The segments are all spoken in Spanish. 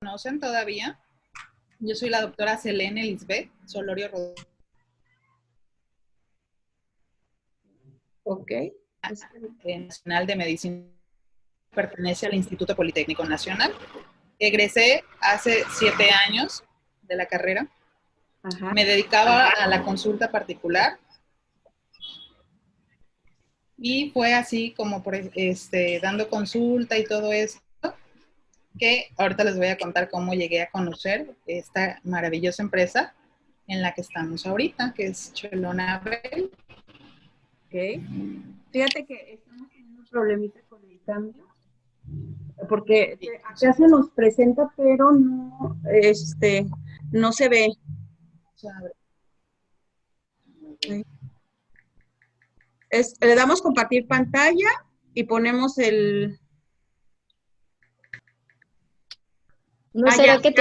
conocen todavía. Yo soy la doctora Selene Lisbeth Solorio Rodríguez. Ok. Nacional de Medicina, pertenece al Instituto Politécnico Nacional. Egresé hace 7 años de la carrera. Ajá. Me dedicaba a la consulta particular y fue así como por, dando consulta y todo esto, que ahorita les voy a contar cómo llegué a conocer esta maravillosa empresa en la que estamos ahorita, que es Chelonabel. Ok. Fíjate que estamos teniendo un problemita con el cambio, porque acá se nos presenta, pero no, no se ve. Le damos compartir pantalla y ponemos el... ¿No será que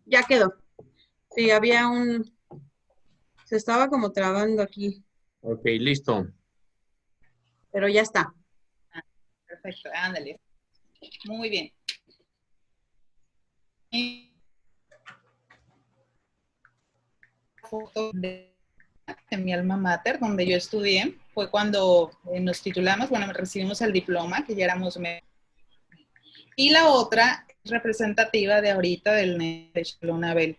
ya quedó. Sí, había un... Se estaba como trabando aquí. Ok, listo. Pero ya está. Perfecto, ándale. Muy bien. Foto de mi alma mater, donde yo estudié, fue cuando nos titulamos, bueno, recibimos el diploma, que ya éramos médicos. Y la otra es representativa de ahorita del de Chelonabel.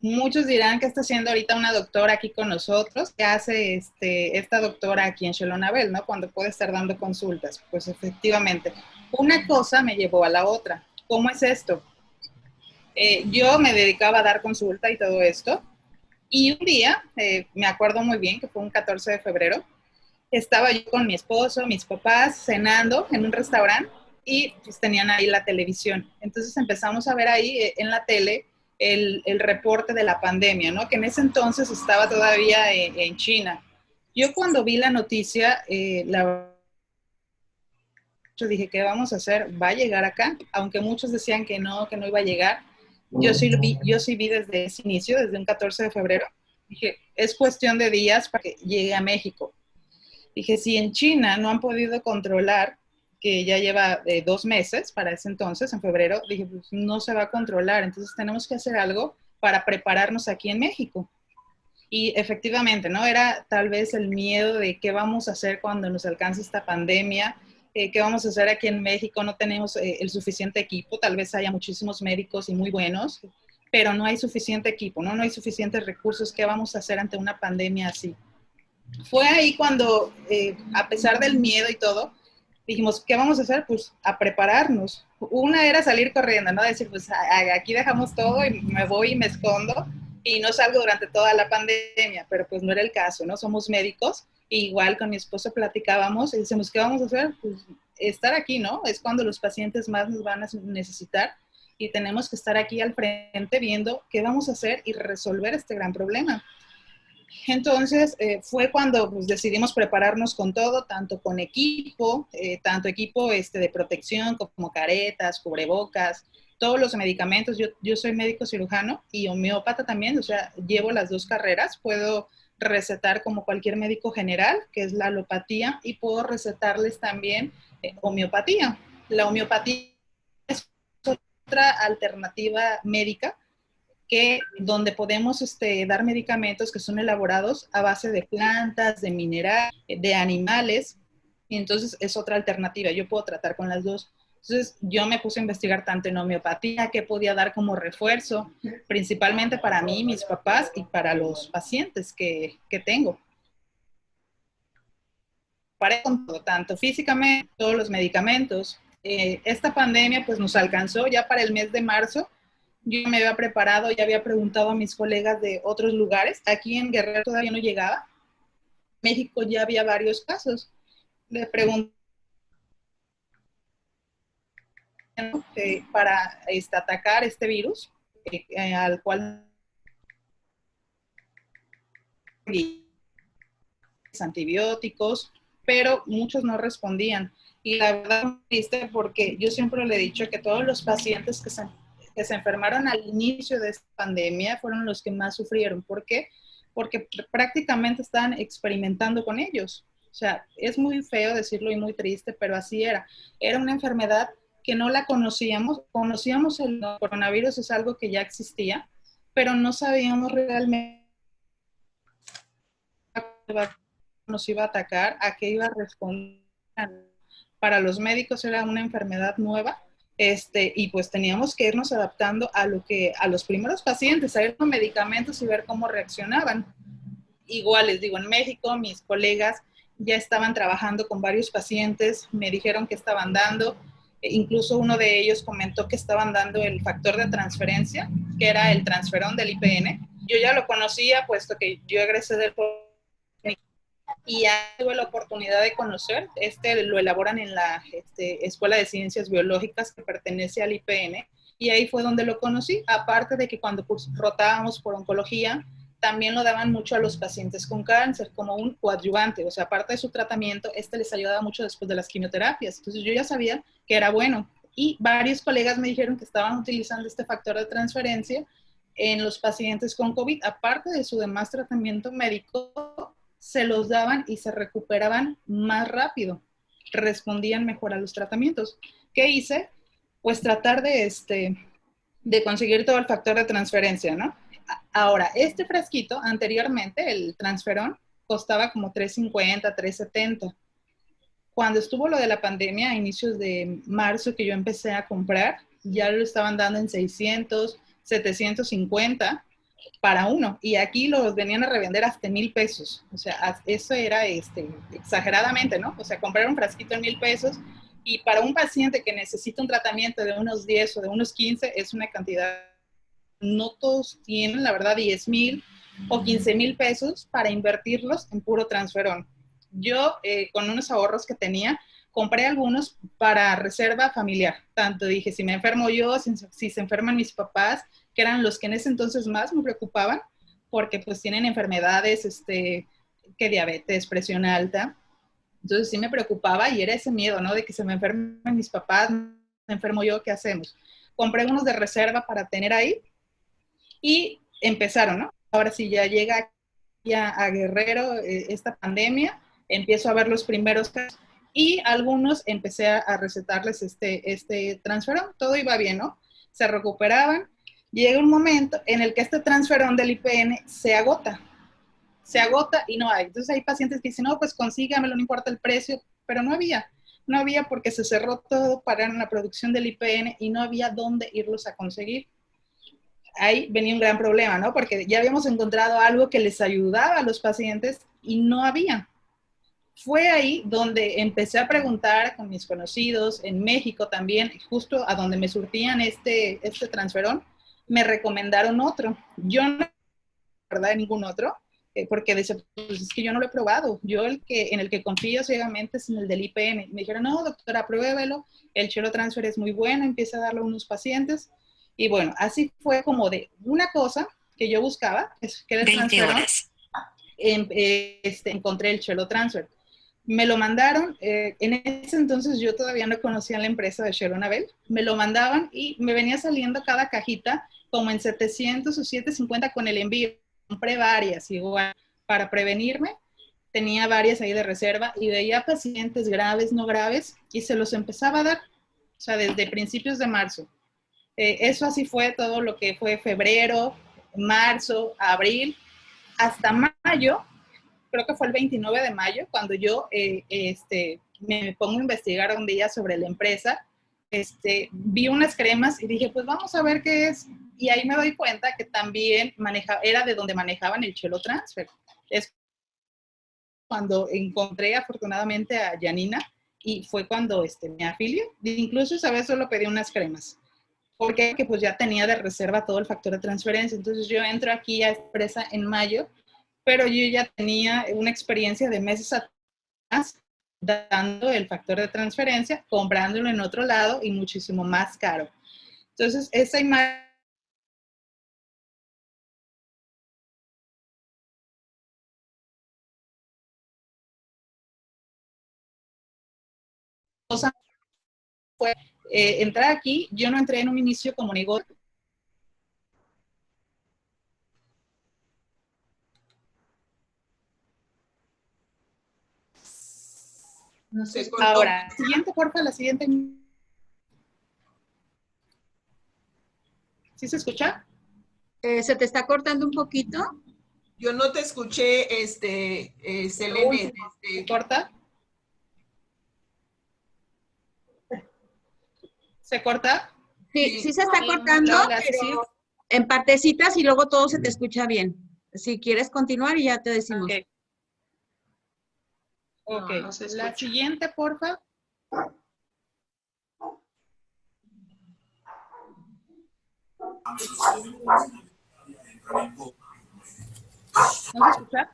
Muchos dirán que está haciendo ahorita una doctora aquí con nosotros. ¿Qué hace esta doctora aquí en Chelonabel, no? Cuando puede estar dando consultas. Pues efectivamente, una cosa me llevó a la otra. ¿Cómo es esto? Yo me dedicaba a dar consulta y todo esto. Y un día, me acuerdo muy bien, que fue un 14 de febrero, estaba yo con mi esposo, mis papás, cenando en un restaurante y pues tenían ahí la televisión. Entonces empezamos a ver ahí en la tele el reporte de la pandemia, ¿no? Que en ese entonces estaba todavía en China. Yo cuando vi la noticia, yo dije, ¿qué vamos a hacer? ¿Va a llegar acá? Aunque muchos decían que no iba a llegar. Yo sí vi desde ese inicio, desde un 14 de febrero. Dije, es cuestión de días para que llegue a México. Dije, si en China no han podido controlar, que ya lleva 2 meses para ese entonces, en febrero, dije, pues no se va a controlar, entonces tenemos que hacer algo para prepararnos aquí en México. Y efectivamente, ¿no? Era tal vez el miedo de qué vamos a hacer cuando nos alcance esta pandemia, qué vamos a hacer aquí en México, no tenemos el suficiente equipo, tal vez haya muchísimos médicos y muy buenos, pero no hay suficiente equipo, ¿no? No hay suficientes recursos, ¿qué vamos a hacer ante una pandemia así? Fue ahí cuando, a pesar del miedo y todo, dijimos, ¿qué vamos a hacer? Pues a prepararnos. Una era salir corriendo, ¿no? Decir, pues aquí dejamos todo y me voy y me escondo y no salgo durante toda la pandemia, pero pues no era el caso, ¿no? Somos médicos, e igual con mi esposo platicábamos y decimos, ¿qué vamos a hacer? Pues estar aquí, ¿no? Es cuando los pacientes más nos van a necesitar y tenemos que estar aquí al frente viendo qué vamos a hacer y resolver este gran problema. Entonces, fue cuando pues, decidimos prepararnos con todo, tanto con equipo, tanto equipo de protección como caretas, cubrebocas, todos los medicamentos. Yo soy médico cirujano y homeópata también, o sea, llevo las 2 carreras. Puedo recetar como cualquier médico general, que es la alopatía, y puedo recetarles también homeopatía. La homeopatía es otra alternativa médica donde podemos dar medicamentos que son elaborados a base de plantas, de minerales, de animales, y entonces es otra alternativa. Yo puedo tratar con las 2. Entonces yo me puse a investigar tanto en homeopatía, qué podía dar como refuerzo, principalmente para mí, mis papás y para los pacientes que tengo. Para con todo, tanto físicamente, todos los medicamentos. Esta pandemia pues nos alcanzó ya para el mes de marzo. Yo me había preparado, ya había preguntado a mis colegas de otros lugares. Aquí en Guerrero todavía no llegaba. En México ya había varios casos. Le pregunté para atacar este virus, al cual antibióticos, pero muchos no respondían. Y la verdad es triste porque yo siempre le he dicho que todos los pacientes que se enfermaron al inicio de esta pandemia fueron los que más sufrieron. ¿Por qué? Porque prácticamente estaban experimentando con ellos. O sea, es muy feo decirlo y muy triste, pero así era. Era una enfermedad que no la conocíamos el coronavirus, es algo que ya existía, pero no sabíamos realmente nos iba a atacar, a qué iba a responder. Para los médicos era una enfermedad nueva, y pues teníamos que irnos adaptando a los primeros pacientes, a ir con medicamentos y ver cómo reaccionaban. Igual les digo, en México mis colegas ya estaban trabajando con varios pacientes, me dijeron que estaban dando, incluso uno de ellos comentó que estaban dando el factor de transferencia, que era el transferón del IPN. Yo ya lo conocía, puesto que yo egresé del y ya tuve la oportunidad de conocer, lo elaboran en la Escuela de Ciencias Biológicas que pertenece al IPN, y ahí fue donde lo conocí, aparte de que cuando rotábamos por oncología, también lo daban mucho a los pacientes con cáncer, como un coadyuvante, o sea, aparte de su tratamiento, les ayudaba mucho después de las quimioterapias, entonces yo ya sabía que era bueno, y varios colegas me dijeron que estaban utilizando este factor de transferencia en los pacientes con COVID, aparte de su demás tratamiento médico, se los daban y se recuperaban más rápido, respondían mejor a los tratamientos. ¿Qué hice? Pues tratar de conseguir todo el factor de transferencia, ¿no? Ahora, este frasquito, anteriormente, el transferón, costaba como $3.50, $3.70. Cuando estuvo lo de la pandemia, a inicios de marzo, que yo empecé a comprar, ya lo estaban dando en 600, 750 para uno, y aquí los venían a revender hasta 1,000 pesos, o sea, eso era exageradamente, ¿no? O sea, comprar un frasquito en 1,000 pesos, y para un paciente que necesita un tratamiento de unos 10 o de unos 15, es una cantidad, no todos tienen, la verdad, 10,000 o 15,000 pesos para invertirlos en puro transferón. Yo, con unos ahorros que tenía, compré algunos para reserva familiar. Tanto dije, si me enfermo yo, si se enferman mis papás, que eran los que en ese entonces más me preocupaban, porque pues tienen enfermedades, que diabetes, presión alta. Entonces sí me preocupaba y era ese miedo, ¿no? De que se me enfermen mis papás, me enfermo yo, ¿qué hacemos? Compré unos de reserva para tener ahí y empezaron, ¿no? Ahora sí ya llega ya a Guerrero esta pandemia, empiezo a ver los primeros casos y algunos empecé a recetarles este transferón, todo iba bien, ¿no? Se recuperaban. Llega un momento en el que este transferón del IPN se agota y no hay. Entonces hay pacientes que dicen, no, pues consígamelo, no importa el precio, pero no había porque se cerró todo, pararon la producción del IPN y no había dónde irlos a conseguir. Ahí venía un gran problema, ¿no? Porque ya habíamos encontrado algo que les ayudaba a los pacientes y no había. Fue ahí donde empecé a preguntar con mis conocidos, en México también, justo a donde me surtían este transferón, me recomendaron otro. Yo no, ¿verdad?, ningún otro, porque decía, pues es que yo no lo he probado. Yo en el que confío ciegamente es en el del IPN. Me dijeron, no, doctora, pruébelo, el Chelo Transfer es muy bueno, empieza a darlo a unos pacientes. Y bueno, así fue como de una cosa que yo buscaba, que era el transferón, encontré el Chelo Transfer. Me lo mandaron, en ese entonces yo todavía no conocía la empresa de Chelo Nabel, me lo mandaban y me venía saliendo cada cajita como en 700 o 750 con el envío. Compré varias igual para prevenirme, tenía varias ahí de reserva y veía pacientes graves, no graves, y se los empezaba a dar, o sea, desde principios de marzo. Eso así fue todo lo que fue febrero, marzo, abril, hasta mayo. Creo que fue el 29 de mayo, cuando yo me pongo a investigar un día sobre la empresa, vi unas cremas y dije, pues vamos a ver qué es. Y ahí me doy cuenta que también era de donde manejaban el Chelo Transfer. Es cuando encontré afortunadamente a Janina y fue cuando me afilié. Incluso esa vez solo pedí unas cremas. Porque pues ya tenía de reserva todo el factor de transferencia. Entonces yo entro aquí a empresa en mayo, pero yo ya tenía una experiencia de meses atrás dando el factor de transferencia, comprándolo en otro lado y muchísimo más caro. Entonces, esa imagen fue entrar aquí. Yo no entré en un inicio como negocio. No sé. Ahora, siguiente, porfa, la siguiente. ¿Sí se escucha? Se te está cortando un poquito. Yo no te escuché, Selene. ¿Se corta? ¿Se corta? Sí, sí se está cortando, Luego le haces así. pero en partecitas y luego todo se te escucha bien. Si quieres continuar y ya te decimos. Ok. Ok. No, no se La escucha. siguiente, porfa. ¿No se escucha?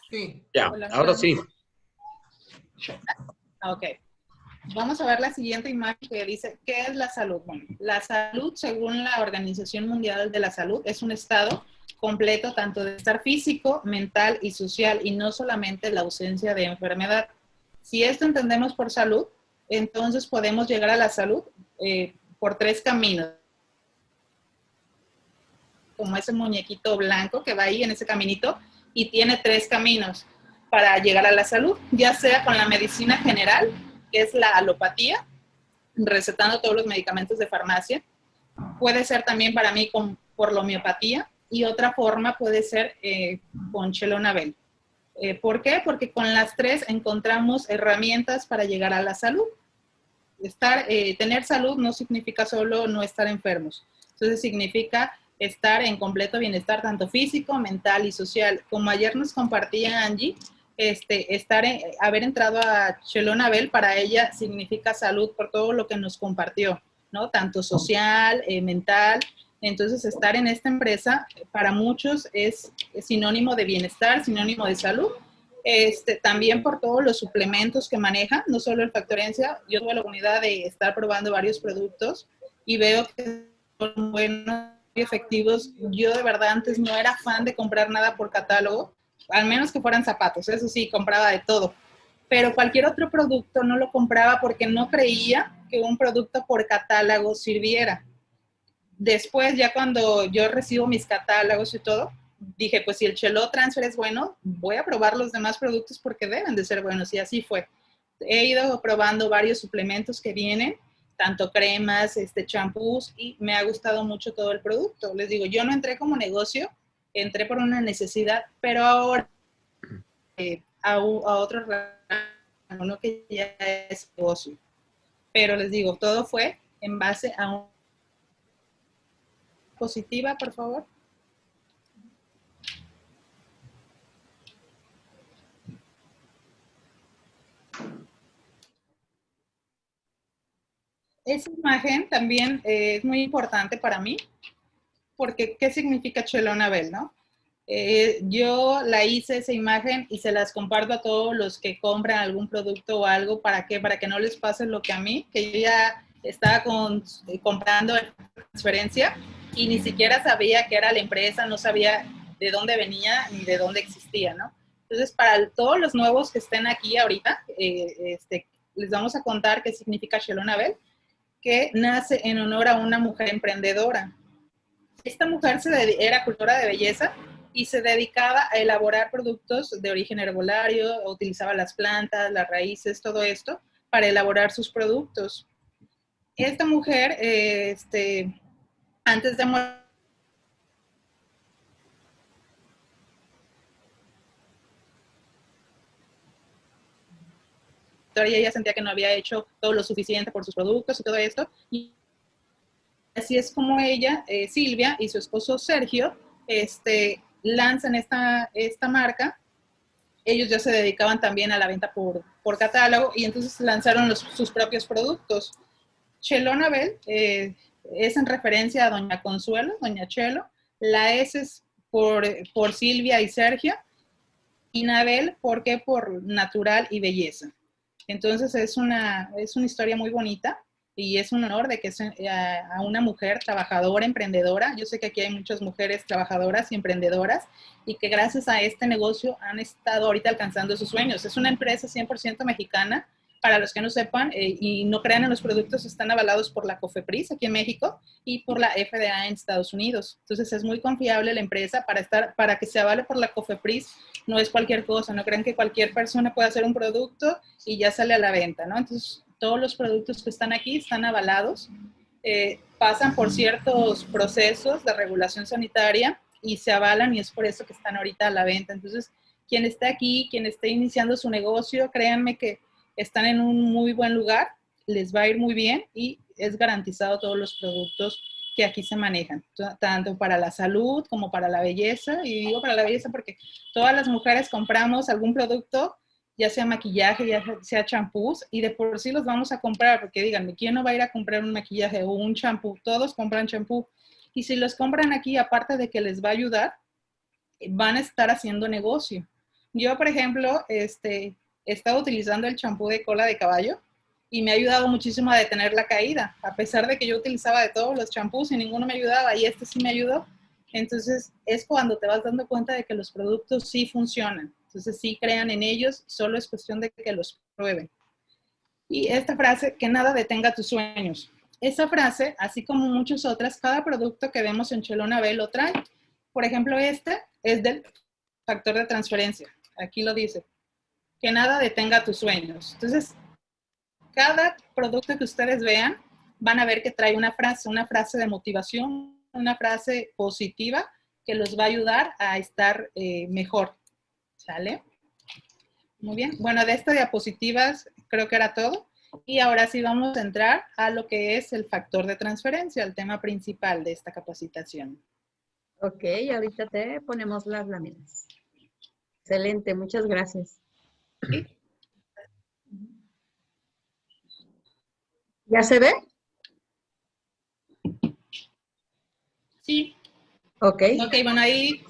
Sí. Ya, Hola, ahora sí. Ok. Vamos a ver la siguiente imagen que dice, ¿qué es la salud? Bueno, la salud, según la Organización Mundial de la Salud, es un estado completo tanto de estar físico, mental y social, y no solamente la ausencia de enfermedad. Si esto entendemos por salud, entonces podemos llegar a la salud por 3 caminos. Como ese muñequito blanco que va ahí en ese caminito, y tiene 3 caminos para llegar a la salud, ya sea con la medicina general, que es la alopatía, recetando todos los medicamentos de farmacia. Puede ser también para mí por la homeopatía, y otra forma puede ser con Chelonabel. ¿Por qué? Porque con las 3 encontramos herramientas para llegar a la salud. Tener salud no significa solo no estar enfermos. Entonces significa estar en completo bienestar, tanto físico, mental y social. Como ayer nos compartía Angie, haber entrado a Chelonabel para ella significa salud por todo lo que nos compartió, ¿no? Tanto social, mental. Entonces, estar en esta empresa para muchos es sinónimo de bienestar, sinónimo de salud. También por todos los suplementos que maneja, no solo el Factorencia. Yo tuve la oportunidad de estar probando varios productos y veo que son buenos y efectivos. Yo de verdad antes no era fan de comprar nada por catálogo, al menos que fueran zapatos, eso sí, compraba de todo. Pero cualquier otro producto no lo compraba porque no creía que un producto por catálogo sirviera. Después, ya cuando yo recibo mis catálogos y todo, dije, pues si el Chelo Transfer es bueno, voy a probar los demás productos porque deben de ser buenos, y así fue. He ido probando varios suplementos que vienen, tanto cremas, champús, y me ha gustado mucho todo el producto. Les digo, yo no entré como negocio, entré por una necesidad, pero ahora a otro rango, ¿no? Que ya es negocio. Pero les digo, todo fue en base a un positiva, por favor. Esa imagen también es muy importante para mí, porque ¿qué significa Chelonabel, no? Yo la hice esa imagen y se las comparto a todos los que compran algún producto o algo. ¿Para qué? Para que no les pase lo que a mí, que yo ya estaba comprando transferencia y ni siquiera sabía qué era la empresa, no sabía de dónde venía ni de dónde existía, ¿no? Entonces, para todos los nuevos que estén aquí ahorita, les vamos a contar qué significa Chelonabel, que nace en honor a una mujer emprendedora. Esta mujer era cultora de belleza y se dedicaba a elaborar productos de origen herbolario, utilizaba las plantas, las raíces, todo esto, para elaborar sus productos. Esta mujer, antes de morir, ella sentía que no había hecho todo lo suficiente por sus productos y todo esto, y así es como ella, Silvia, y su esposo Sergio, lanzan esta marca. Ellos ya se dedicaban también a la venta por catálogo, y entonces lanzaron sus propios productos. Chelonabel es en referencia a Doña Consuelo, Doña Chelo. La S es por Silvia y Sergio, y Nabel, ¿por qué? Por natural y belleza. Entonces es una historia muy bonita, y es un honor de que sea a una mujer trabajadora, emprendedora. Yo sé que aquí hay muchas mujeres trabajadoras y emprendedoras, y que gracias a este negocio han estado ahorita alcanzando sus sueños. Es una empresa 100% mexicana. Para los que no sepan y no crean en los productos, están avalados por la COFEPRIS aquí en México y por la FDA en Estados Unidos. Entonces es muy confiable la empresa. Para que se avale por la COFEPRIS no es cualquier cosa. No crean que cualquier persona puede hacer un producto y ya sale a la venta, ¿no? Entonces todos los productos que están aquí están avalados pasan por ciertos procesos de regulación sanitaria y se avalan y es por eso que están ahorita a la venta. Entonces, quien esté aquí, quien esté iniciando su negocio, créanme que están en un muy buen lugar, les va a ir muy bien y es garantizado todos los productos que aquí se manejan, tanto para la salud como para la belleza. Y digo para la belleza porque todas las mujeres compramos algún producto, ya sea maquillaje, ya sea champús, y de por sí los vamos a comprar, porque díganme, ¿quién no va a ir a comprar un maquillaje o un champú? Todos compran champú. Y si los compran aquí, aparte de que les va a ayudar, van a estar haciendo negocio. Yo, por ejemplo, he estado utilizando el champú de cola de caballo y me ha ayudado muchísimo a detener la caída, a pesar de que yo utilizaba de todos los champús y ninguno me ayudaba, y este sí me ayudó. Entonces, es cuando te vas dando cuenta de que los productos sí funcionan. Entonces, sí crean en ellos, solo es cuestión de que los prueben. Y esta frase, que nada detenga tus sueños. Esa frase, así como muchas otras, cada producto que vemos en Chelona B lo trae. Por ejemplo, este es del factor de transferencia. Aquí lo dice, que nada detenga tus sueños. Entonces, cada producto que ustedes vean, van a ver que trae una frase de motivación, una frase positiva que los va a ayudar a estar mejor. ¿Sale? Muy bien. Bueno, de estas diapositivas creo que era todo. Y ahora sí vamos a entrar a lo que es el factor de transferencia, el tema principal de esta capacitación. Ok, ahorita te ponemos las láminas. Excelente, muchas gracias. ¿Sí? ¿Ya se ve? Sí. Ok. Ok, bueno, ahí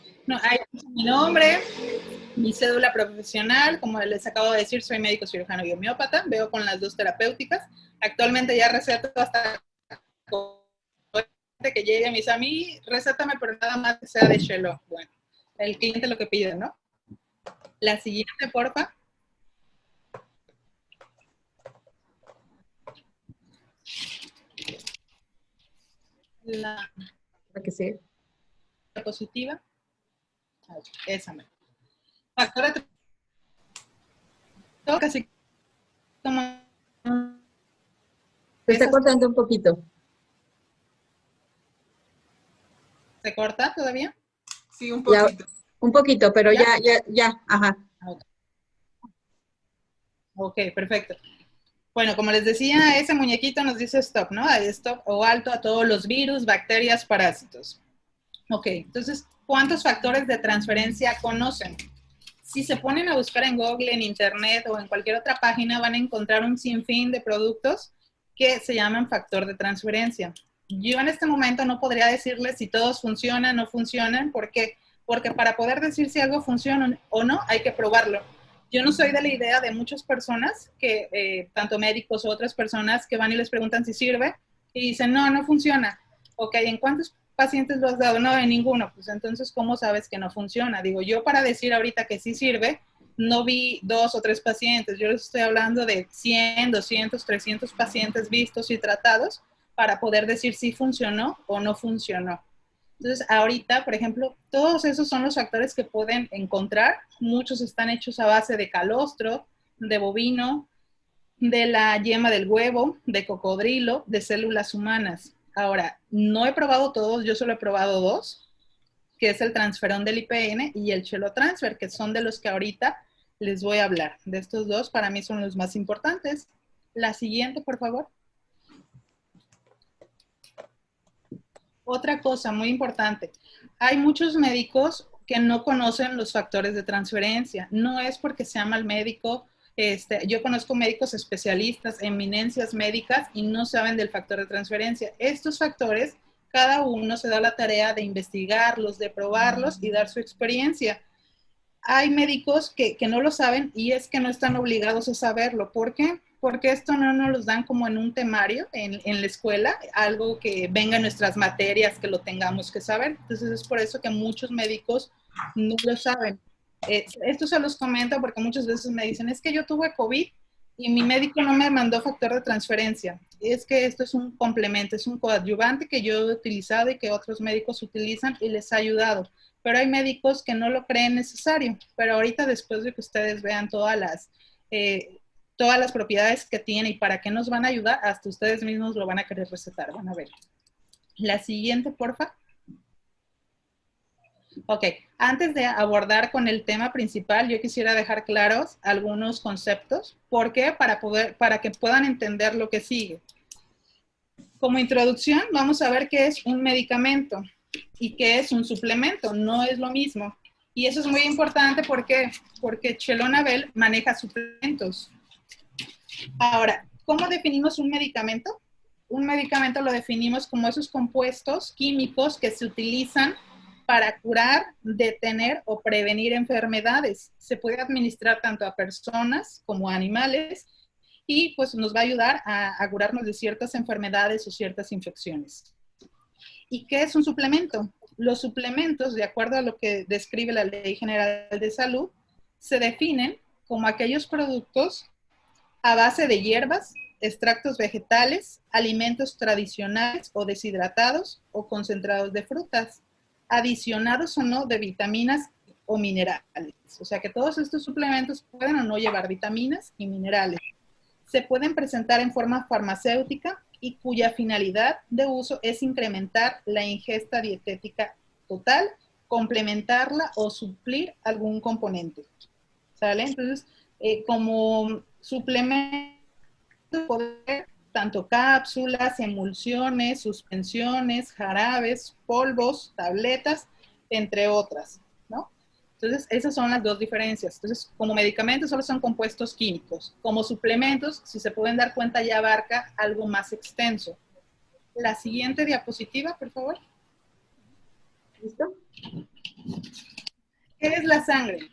mi nombre, mi cédula profesional, como les acabo de decir, soy médico cirujano y homeópata, veo con las dos terapéuticas. Actualmente ya receto hasta que llegue a mí, recétame, pero nada más que sea de Shelo. Bueno, el cliente lo que pide, ¿no? La siguiente, porfa. La Que sí. diapositiva. Esa me. Factor de todo casi como. Se está cortando un poquito. ¿Se corta todavía? Sí, un poquito. Un poquito, pero ya, ajá. Ok, perfecto. Bueno, como les decía, ese muñequito nos dice stop, ¿no? Stop o alto a todos los virus, bacterias, parásitos. Ok, entonces, ¿cuántos factores de transferencia conocen? Si se ponen a buscar en Google, en Internet o en cualquier otra página, van a encontrar un sinfín de productos que se llaman factor de transferencia. Yo en este momento no podría decirles si todos funcionan o no funcionan. ¿Por qué? Porque para poder decir si algo funciona o no, hay que probarlo. Yo no soy de la idea de muchas personas, que tanto médicos o otras personas, que van y les preguntan si sirve y dicen, no, no funciona. Ok, ¿en cuántos pacientes lo has dado? No, en ninguno. Pues entonces, ¿cómo sabes que no funciona? Digo, yo para decir ahorita que sí sirve, no vi 2 o 3 pacientes. Yo les estoy hablando de 100, 200, 300 pacientes vistos y tratados para poder decir si funcionó o no funcionó. Entonces, ahorita, por ejemplo, todos esos son los factores que pueden encontrar. Muchos están hechos a base de calostro, de bovino, de la yema del huevo, de cocodrilo, de células humanas. Ahora, no he probado todos, yo solo he probado 2, que es el transferón del IPN y el Chelotransfer, que son de los que ahorita les voy a hablar. De estos 2, para mí son los más importantes. La siguiente, por favor. Otra cosa muy importante, hay muchos médicos que no conocen los factores de transferencia. No es porque sea mal médico. Yo conozco médicos especialistas, eminencias médicas, y no saben del factor de transferencia. Estos factores, cada uno se da la tarea de investigarlos, de probarlos y dar su experiencia. Hay médicos que no lo saben y es que no están obligados a saberlo. ¿Por qué? Porque esto no nos lo dan como en un temario en la escuela, algo que venga en nuestras materias, que lo tengamos que saber. Entonces es por eso que muchos médicos no lo saben. Esto se los comento porque muchas veces me dicen, es que yo tuve COVID y mi médico no me mandó factor de transferencia. Es que esto es un complemento, es un coadyuvante que yo he utilizado y que otros médicos utilizan y les ha ayudado. Pero hay médicos que no lo creen necesario. Pero ahorita, después de que ustedes vean todas todas las propiedades que tiene y para qué nos van a ayudar, hasta ustedes mismos lo van a querer recetar. Van a ver. La siguiente, porfa. Ok, antes de abordar con el tema principal, yo quisiera dejar claros algunos conceptos. ¿Por qué? Para que puedan entender lo que sigue. Como introducción, vamos a ver qué es un medicamento y qué es un suplemento. No es lo mismo. Y eso es muy importante, ¿por qué? Porque Chelona-Bell maneja suplementos. Ahora, ¿cómo definimos un medicamento? Un medicamento lo definimos como esos compuestos químicos que se utilizan para curar, detener o prevenir enfermedades. Se puede administrar tanto a personas como a animales y pues nos va a ayudar a curarnos de ciertas enfermedades o ciertas infecciones. ¿Y qué es un suplemento? Los suplementos, de acuerdo a lo que describe la Ley General de Salud, se definen como aquellos productos a base de hierbas, extractos vegetales, alimentos tradicionales o deshidratados o concentrados de frutas, adicionados o no de vitaminas o minerales. O sea que todos estos suplementos pueden o no llevar vitaminas y minerales. Se pueden presentar en forma farmacéutica y cuya finalidad de uso es incrementar la ingesta dietética total, complementarla o suplir algún componente. ¿Sale? Entonces, como suplemento, poder tanto cápsulas, emulsiones, suspensiones, jarabes, polvos, tabletas, entre otras, ¿no? Entonces, esas son las dos diferencias. Entonces, como medicamentos solo son compuestos químicos. Como suplementos, si se pueden dar cuenta, ya abarca algo más extenso. La siguiente diapositiva, por favor. ¿Listo? ¿Qué es la sangre?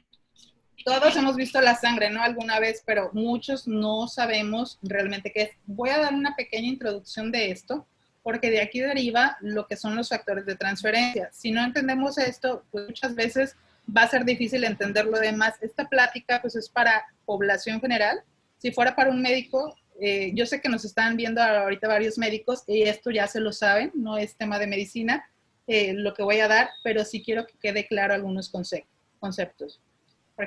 Todos hemos visto la sangre, ¿no? Alguna vez, pero muchos no sabemos realmente qué es. Voy a dar una pequeña introducción de esto, porque de aquí deriva lo que son los factores de transferencia. Si no entendemos esto, pues muchas veces va a ser difícil entender lo demás. Esta plática, pues, es para población general. Si fuera para un médico, yo sé que nos están viendo ahorita varios médicos y esto ya se lo saben, no es tema de medicina, lo que voy a dar, pero sí quiero que quede claro algunos conceptos.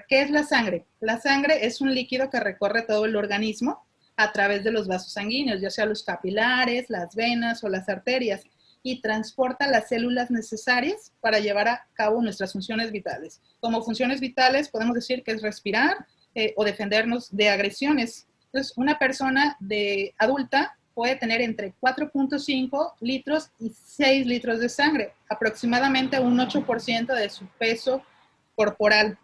¿Qué es la sangre? La sangre es un líquido que recorre todo el organismo a través de los vasos sanguíneos, ya sea los capilares, las venas o las arterias, y transporta las células necesarias para llevar a cabo nuestras funciones vitales. Como funciones vitales podemos decir que es respirar o defendernos de agresiones. Entonces, una persona adulta puede tener entre 4.5 litros y 6 litros de sangre, aproximadamente un 8% de su peso corporal.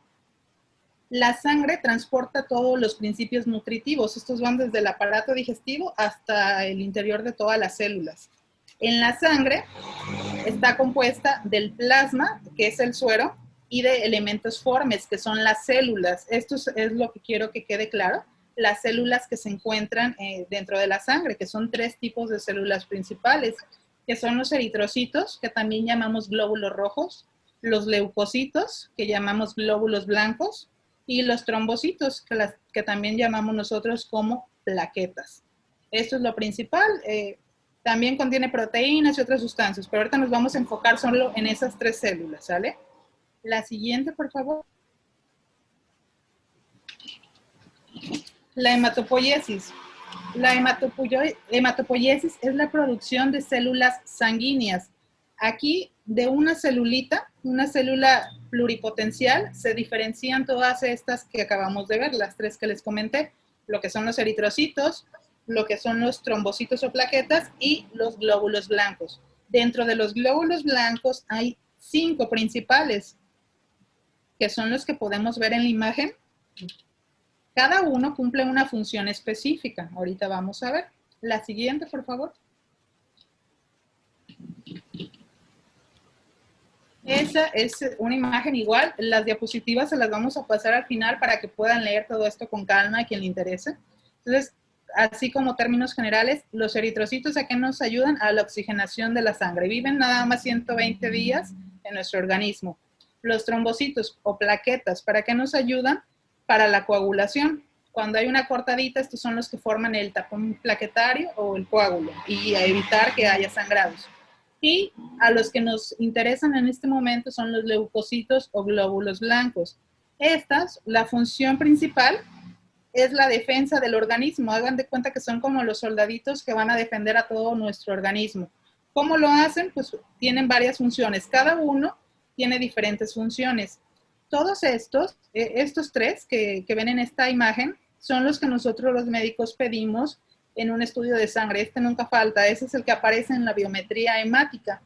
La sangre transporta todos los principios nutritivos. Estos van desde el aparato digestivo hasta el interior de todas las células. En la sangre está compuesta del plasma, que es el suero, y de elementos formes, que son las células. Esto es lo que quiero que quede claro. Las células que se encuentran dentro de la sangre, que son 3 tipos de células principales, que son los eritrocitos, que también llamamos glóbulos rojos, los leucocitos, que llamamos glóbulos blancos, y los trombocitos, que también llamamos nosotros como plaquetas. Esto es lo principal. También contiene proteínas y otras sustancias, pero ahorita nos vamos a enfocar solo en esas 3 células, ¿sale? La siguiente, por favor. La hematopoiesis. La hematopoiesis es la producción de células sanguíneas. Aquí, de una celulita, una célula pluripotencial, se diferencian todas estas que acabamos de ver, las 3 que les comenté, lo que son los eritrocitos, lo que son los trombocitos o plaquetas y los glóbulos blancos. Dentro de los glóbulos blancos hay 5 principales, que son los que podemos ver en la imagen. Cada uno cumple una función específica. Ahorita vamos a ver. La siguiente, por favor. Esa es una imagen igual. Las diapositivas se las vamos a pasar al final para que puedan leer todo esto con calma a quien le interese. Entonces, así como términos generales, los eritrocitos ¿a qué nos ayudan? A la oxigenación de la sangre. Viven nada más 120 días en nuestro organismo. Los trombocitos o plaquetas, ¿para qué nos ayudan? Para la coagulación. Cuando hay una cortadita, estos son los que forman el tapón plaquetario o el coágulo y a evitar que haya sangrados. Y a los que nos interesan en este momento son los leucocitos o glóbulos blancos. Estas, la función principal es la defensa del organismo. Hagan de cuenta que son como los soldaditos que van a defender a todo nuestro organismo. ¿Cómo lo hacen? Pues tienen varias funciones. Cada uno tiene diferentes funciones. Todos estos tres que ven en esta imagen, son los que nosotros los médicos pedimos en un estudio de sangre. Este nunca falta. Ese es el que aparece en la biometría hemática.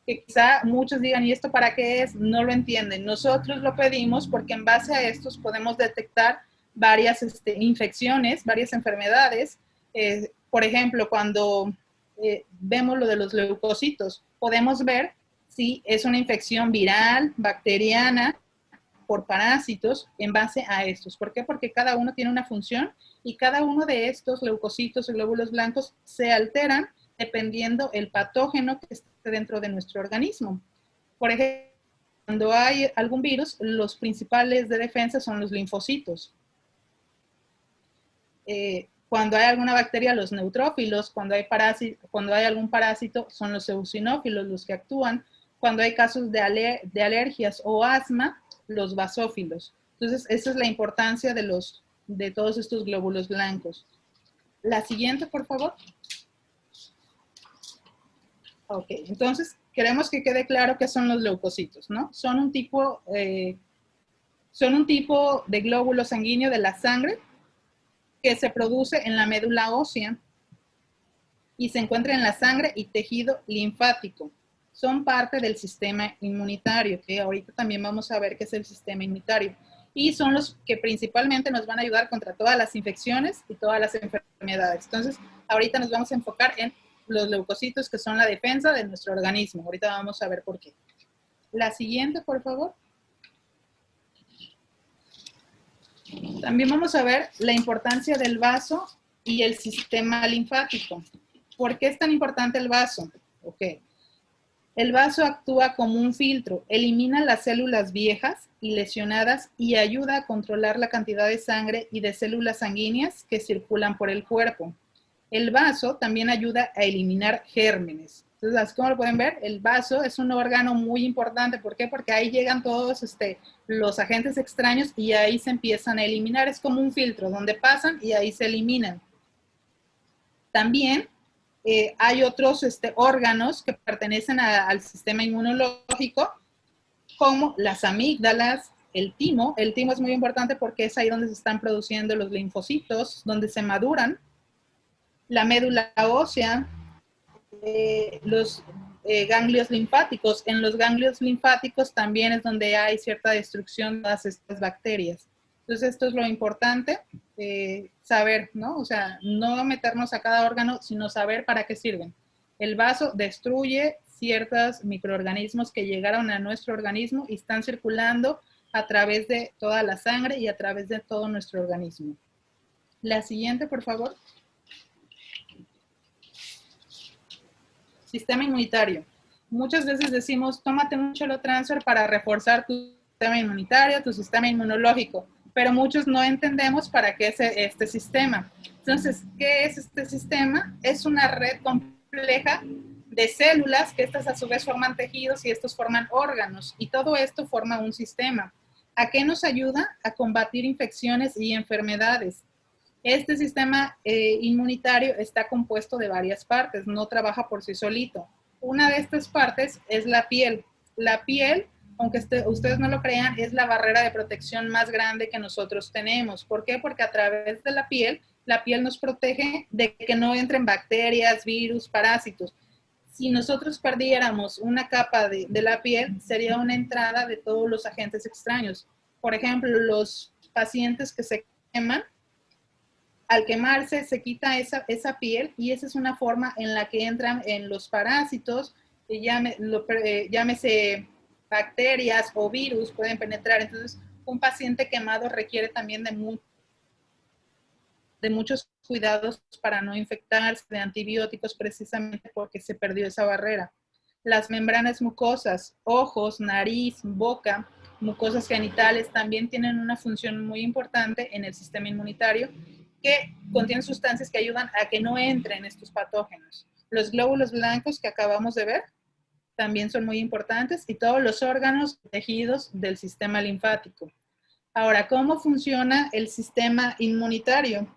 Que quizá muchos digan, ¿y esto para qué es? No lo entienden. Nosotros lo pedimos porque en base a estos podemos detectar varias infecciones, varias enfermedades. Por ejemplo, cuando vemos lo de los leucocitos, podemos ver si es una infección viral, bacteriana, por parásitos en base a estos. ¿Por qué? Porque cada uno tiene una función y cada uno de estos leucocitos y glóbulos blancos se alteran dependiendo el patógeno que esté dentro de nuestro organismo. Por ejemplo, cuando hay algún virus, los principales de defensa son los linfocitos. Cuando hay alguna bacteria, los neutrófilos. Cuando hay algún parásito, son los eosinófilos los que actúan. Cuando hay casos de alergias o asma, los basófilos. Entonces, esa es la importancia de todos estos glóbulos blancos. La siguiente, por favor. Ok, entonces, queremos que quede claro qué son los leucocitos, ¿no? Son un tipo de glóbulo sanguíneo de la sangre que se produce en la médula ósea y se encuentra en la sangre y tejido linfático. Son parte del sistema inmunitario, que ahorita también vamos a ver qué es el sistema inmunitario. Y son los que principalmente nos van a ayudar contra todas las infecciones y todas las enfermedades. Entonces, ahorita nos vamos a enfocar en los leucocitos, que son la defensa de nuestro organismo. Ahorita vamos a ver por qué. La siguiente, por favor. También vamos a ver la importancia del vaso y el sistema linfático. ¿Por qué es tan importante el vaso? Ok. El vaso actúa como un filtro, elimina las células viejas y lesionadas y ayuda a controlar la cantidad de sangre y de células sanguíneas que circulan por el cuerpo. El vaso también ayuda a eliminar gérmenes. Entonces, como lo pueden ver, el vaso es un órgano muy importante. ¿Por qué? Porque ahí llegan todos los agentes extraños y ahí se empiezan a eliminar. Es como un filtro donde pasan y ahí se eliminan. También hay otros órganos que pertenecen al sistema inmunológico, como las amígdalas, el timo. El timo es muy importante porque es ahí donde se están produciendo los linfocitos, donde se maduran. La médula ósea, los ganglios linfáticos. En los ganglios linfáticos también es donde hay cierta destrucción de todas estas bacterias. Entonces, esto es lo importante, saber, ¿no? O sea, no meternos a cada órgano, sino saber para qué sirven. El vaso destruye ciertos microorganismos que llegaron a nuestro organismo y están circulando a través de toda la sangre y a través de todo nuestro organismo. La siguiente, por favor. Sistema inmunitario. Muchas veces decimos, tómate un Chelo-Transfer para reforzar tu sistema inmunitario, tu sistema inmunológico, pero muchos no entendemos para qué es este sistema. Entonces, ¿qué es este sistema? Es una red compleja de células que estas a su vez forman tejidos y estos forman órganos, y todo esto forma un sistema. ¿A qué nos ayuda? A combatir infecciones y enfermedades. Este sistema inmunitario está compuesto de varias partes, no trabaja por sí solito. Una de estas partes es la piel. La piel, aunque ustedes no lo crean, es la barrera de protección más grande que nosotros tenemos. ¿Por qué? Porque a través de la piel nos protege de que no entren bacterias, virus, parásitos. Si nosotros perdiéramos una capa de la piel, sería una entrada de todos los agentes extraños. Por ejemplo, los pacientes que se queman, al quemarse se quita esa piel y esa es una forma en la que entran en los parásitos, llámese bacterias o virus, pueden penetrar. Entonces, un paciente quemado requiere también de muchos cuidados para no infectarse, de antibióticos, precisamente porque se perdió esa barrera. Las membranas mucosas, ojos, nariz, boca, mucosas genitales, también tienen una función muy importante en el sistema inmunitario, que contienen sustancias que ayudan a que no entren estos patógenos. Los glóbulos blancos que acabamos de ver también son muy importantes, y todos los órganos, tejidos del sistema linfático. Ahora, ¿cómo funciona el sistema inmunitario?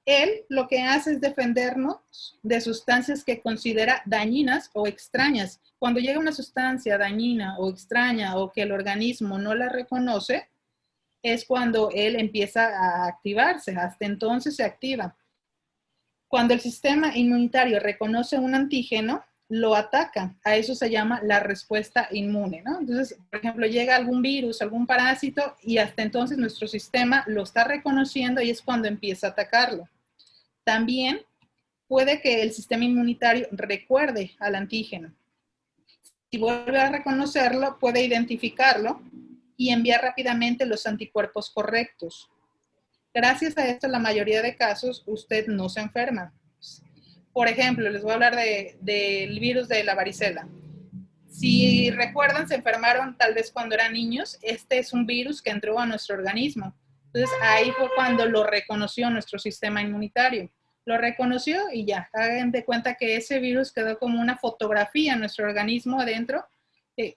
Él lo que hace es defendernos de sustancias que considera dañinas o extrañas. Cuando llega una sustancia dañina o extraña o que el organismo no la reconoce, es cuando él empieza a activarse. Hasta entonces se activa. Cuando el sistema inmunitario reconoce un antígeno, lo ataca. A eso se llama la respuesta inmune, ¿no? Entonces, por ejemplo, llega algún virus, algún parásito, y hasta entonces nuestro sistema lo está reconociendo y es cuando empieza a atacarlo. También puede que el sistema inmunitario recuerde al antígeno. Si vuelve a reconocerlo, puede identificarlo y enviar rápidamente los anticuerpos correctos. Gracias a esto, en la mayoría de casos, usted no se enferma. Por ejemplo, les voy a hablar del virus de la varicela. Si recuerdan, se enfermaron tal vez cuando eran niños. Este es un virus que entró a nuestro organismo. Entonces, ahí fue cuando lo reconoció nuestro sistema inmunitario. Lo reconoció y ya, hagan de cuenta que ese virus quedó como una fotografía en nuestro organismo adentro,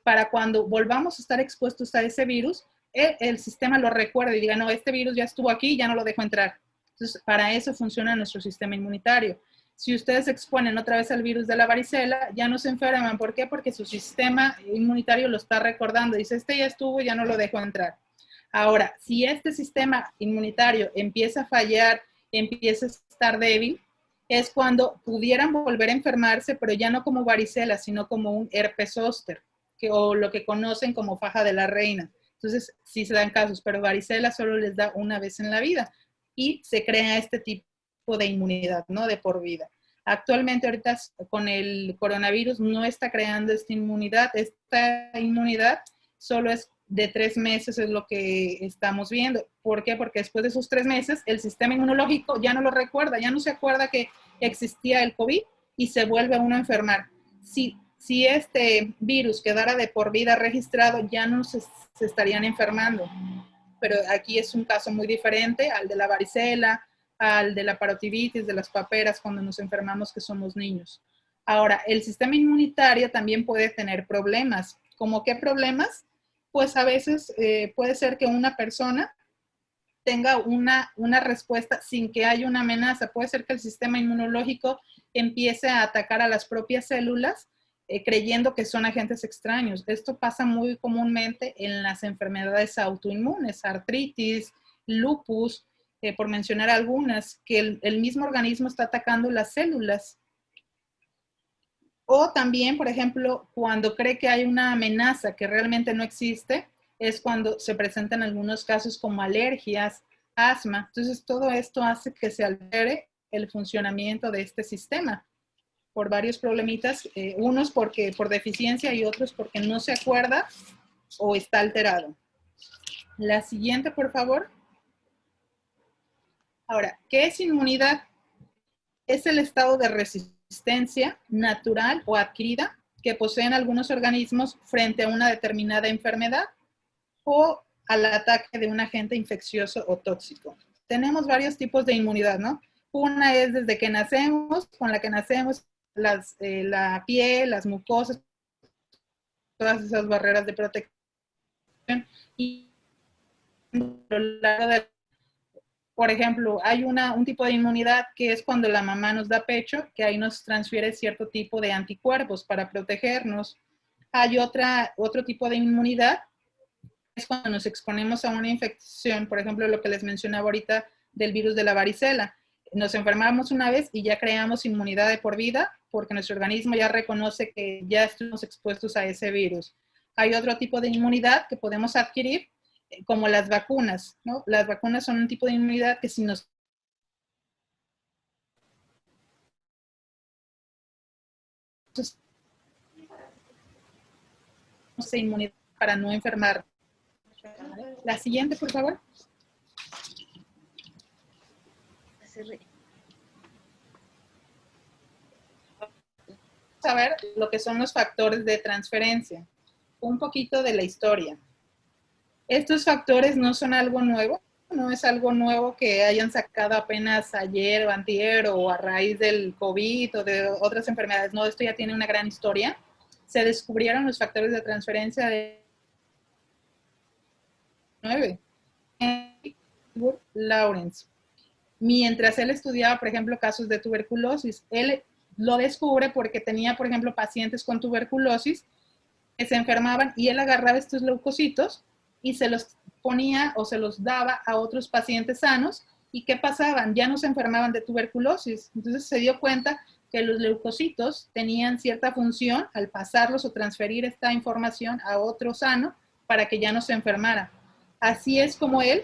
para cuando volvamos a estar expuestos a ese virus, el sistema lo recuerda y diga, no, este virus ya estuvo aquí, ya no lo dejo entrar. Entonces, para eso funciona nuestro sistema inmunitario. Si ustedes se exponen otra vez al virus de la varicela, ya no se enferman. ¿Por qué? Porque su sistema inmunitario lo está recordando. Dice, este ya estuvo, ya no lo dejo entrar. Ahora, si este sistema inmunitario empieza a fallar, empieza a estar débil, es cuando pudieran volver a enfermarse, pero ya no como varicela, sino como un herpes zóster, o lo que conocen como faja de la reina. Entonces, sí se dan casos, pero varicela solo les da una vez en la vida y se crea este tipo de inmunidad, ¿no? De por vida. Actualmente, ahorita con el coronavirus no está creando esta inmunidad. Esta inmunidad solo es de 3 meses, es lo que estamos viendo. ¿Por qué? Porque después de esos 3 meses, el sistema inmunológico ya no lo recuerda, ya no se acuerda que existía el COVID y se vuelve a uno a enfermar. Si este virus quedara de por vida registrado, ya no se estarían enfermando. Pero aquí es un caso muy diferente al de la varicela, al de la parotiditis, de las paperas, cuando nos enfermamos que somos niños. Ahora, el sistema inmunitario también puede tener problemas. ¿Cómo qué problemas? Pues a veces puede ser que una persona tenga una respuesta sin que haya una amenaza. Puede ser que el sistema inmunológico empiece a atacar a las propias células creyendo que son agentes extraños. Esto pasa muy comúnmente en las enfermedades autoinmunes, artritis, lupus, por mencionar algunas, que el mismo organismo está atacando las células. O también, por ejemplo, cuando cree que hay una amenaza que realmente no existe, es cuando se presentan algunos casos como alergias, asma. Entonces, todo esto hace que se altere el funcionamiento de este sistema por varios problemitas, unos porque por deficiencia y otros porque no se acuerda o está alterado. La siguiente, por favor. Ahora, ¿qué es inmunidad? Es el estado de resistencia natural o adquirida que poseen algunos organismos frente a una determinada enfermedad o al ataque de un agente infeccioso o tóxico. Tenemos varios tipos de inmunidad, ¿no? Una es desde que nacemos, con la que nacemos, la piel, las mucosas, todas esas barreras de protección. Y a lo largo de, por ejemplo, hay un tipo de inmunidad que es cuando la mamá nos da pecho, que ahí nos transfiere cierto tipo de anticuerpos para protegernos. Hay otro tipo de inmunidad, que es cuando nos exponemos a una infección, por ejemplo, lo que les mencionaba ahorita del virus de la varicela. Nos enfermamos una vez y ya creamos inmunidad de por vida porque nuestro organismo ya reconoce que ya estuvimos expuestos a ese virus. Hay otro tipo de inmunidad que podemos adquirir, como las vacunas, ¿no? Las vacunas son un tipo de inmunidad que si nos inmunidad para no enfermar. La siguiente, por favor. A ver lo que son los factores de transferencia. Un poquito de la historia. Estos factores no son algo nuevo, no es algo nuevo que hayan sacado apenas ayer o antier o a raíz del COVID o de otras enfermedades. No, esto ya tiene una gran historia. Se descubrieron los factores de transferencia Lawrence. Mientras él estudiaba, por ejemplo, casos de tuberculosis, él lo descubre porque tenía, por ejemplo, pacientes con tuberculosis que se enfermaban y él agarraba estos leucocitos y se los ponía o se los daba a otros pacientes sanos. ¿Y qué pasaban? Ya no se enfermaban de tuberculosis. Entonces se dio cuenta que los leucocitos tenían cierta función al pasarlos o transferir esta información a otro sano para que ya no se enfermara. Así es como él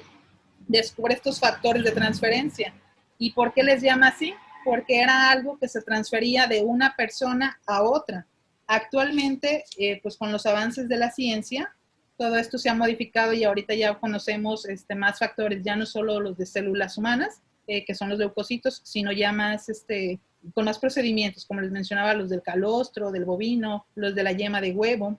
descubre estos factores de transferencia. ¿Y por qué les llama así? Porque era algo que se transfería de una persona a otra. Actualmente, pues con los avances de la ciencia, todo esto se ha modificado y ahorita ya conocemos más factores, ya no solo los de células humanas, que son los leucocitos, sino ya más, con más procedimientos, como les mencionaba, los del calostro, del bovino, los de la yema de huevo.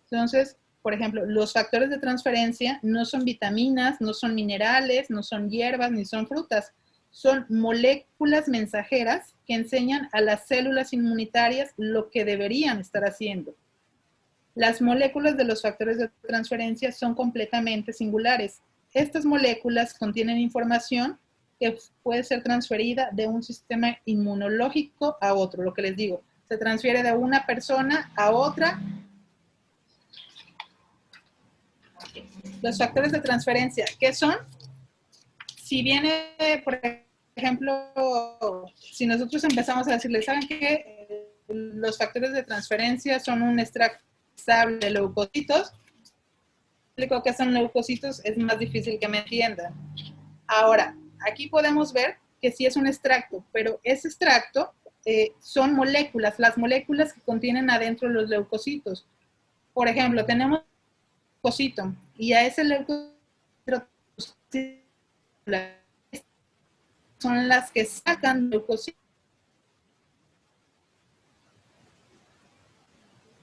Entonces, por ejemplo, los factores de transferencia no son vitaminas, no son minerales, no son hierbas, ni son frutas. Son moléculas mensajeras que enseñan a las células inmunitarias lo que deberían estar haciendo. Las moléculas de los factores de transferencia son completamente singulares. Estas moléculas contienen información que puede ser transferida de un sistema inmunológico a otro. Lo que les digo, se transfiere de una persona a otra. Los factores de transferencia, ¿qué son? Si viene, por ejemplo, si nosotros empezamos a decirles, ¿saben qué? Los factores de transferencia son un extracto de leucocitos. Explico qué son leucocitos, es más difícil que me entiendan. Ahora, aquí podemos ver que sí es un extracto, pero ese extracto son moléculas, las moléculas que contienen adentro los leucocitos. Por ejemplo, tenemos leucocito y a ese leucocito son las que sacan leucocitos.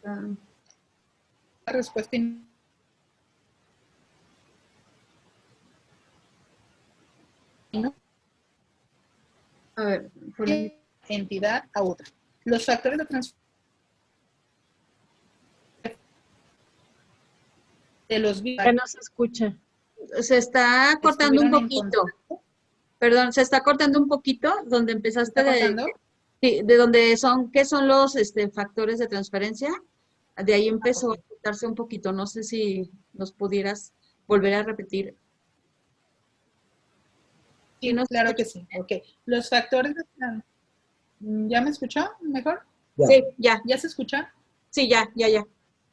La respuesta A ver, de entidad a otra. Los factores de transferencia de los virus ya no se escucha. Se está cortando un poquito. Perdón, se está cortando un poquito donde empezaste de donde son, ¿qué son los factores de transferencia? De ahí empezó a cortarse un poquito. No sé si nos pudieras volver a repetir. Sí, no, claro que sí. Ok. Los factores de... ¿Ya me escuchó mejor? Ya. Sí, ya. ¿Ya se escucha? Sí, ya.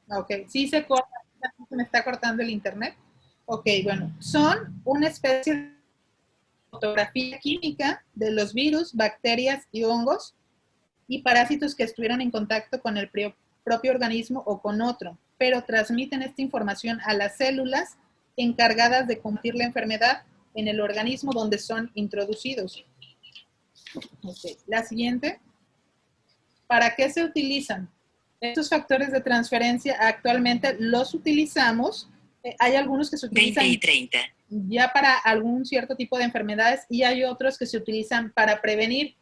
Ok. Sí se corta, se me está cortando el internet. Ok, bueno. Son una especie de fotografía química de los virus, bacterias y hongos y parásitos que estuvieron en contacto con el propio organismo o con otro, pero transmiten esta información a las células encargadas de combatir la enfermedad en el organismo donde son introducidos. Okay. La siguiente. ¿Para qué se utilizan? Estos factores de transferencia actualmente los utilizamos. Hay algunos que se utilizan 20 y 30. Ya para algún cierto tipo de enfermedades y hay otros que se utilizan para prevenir.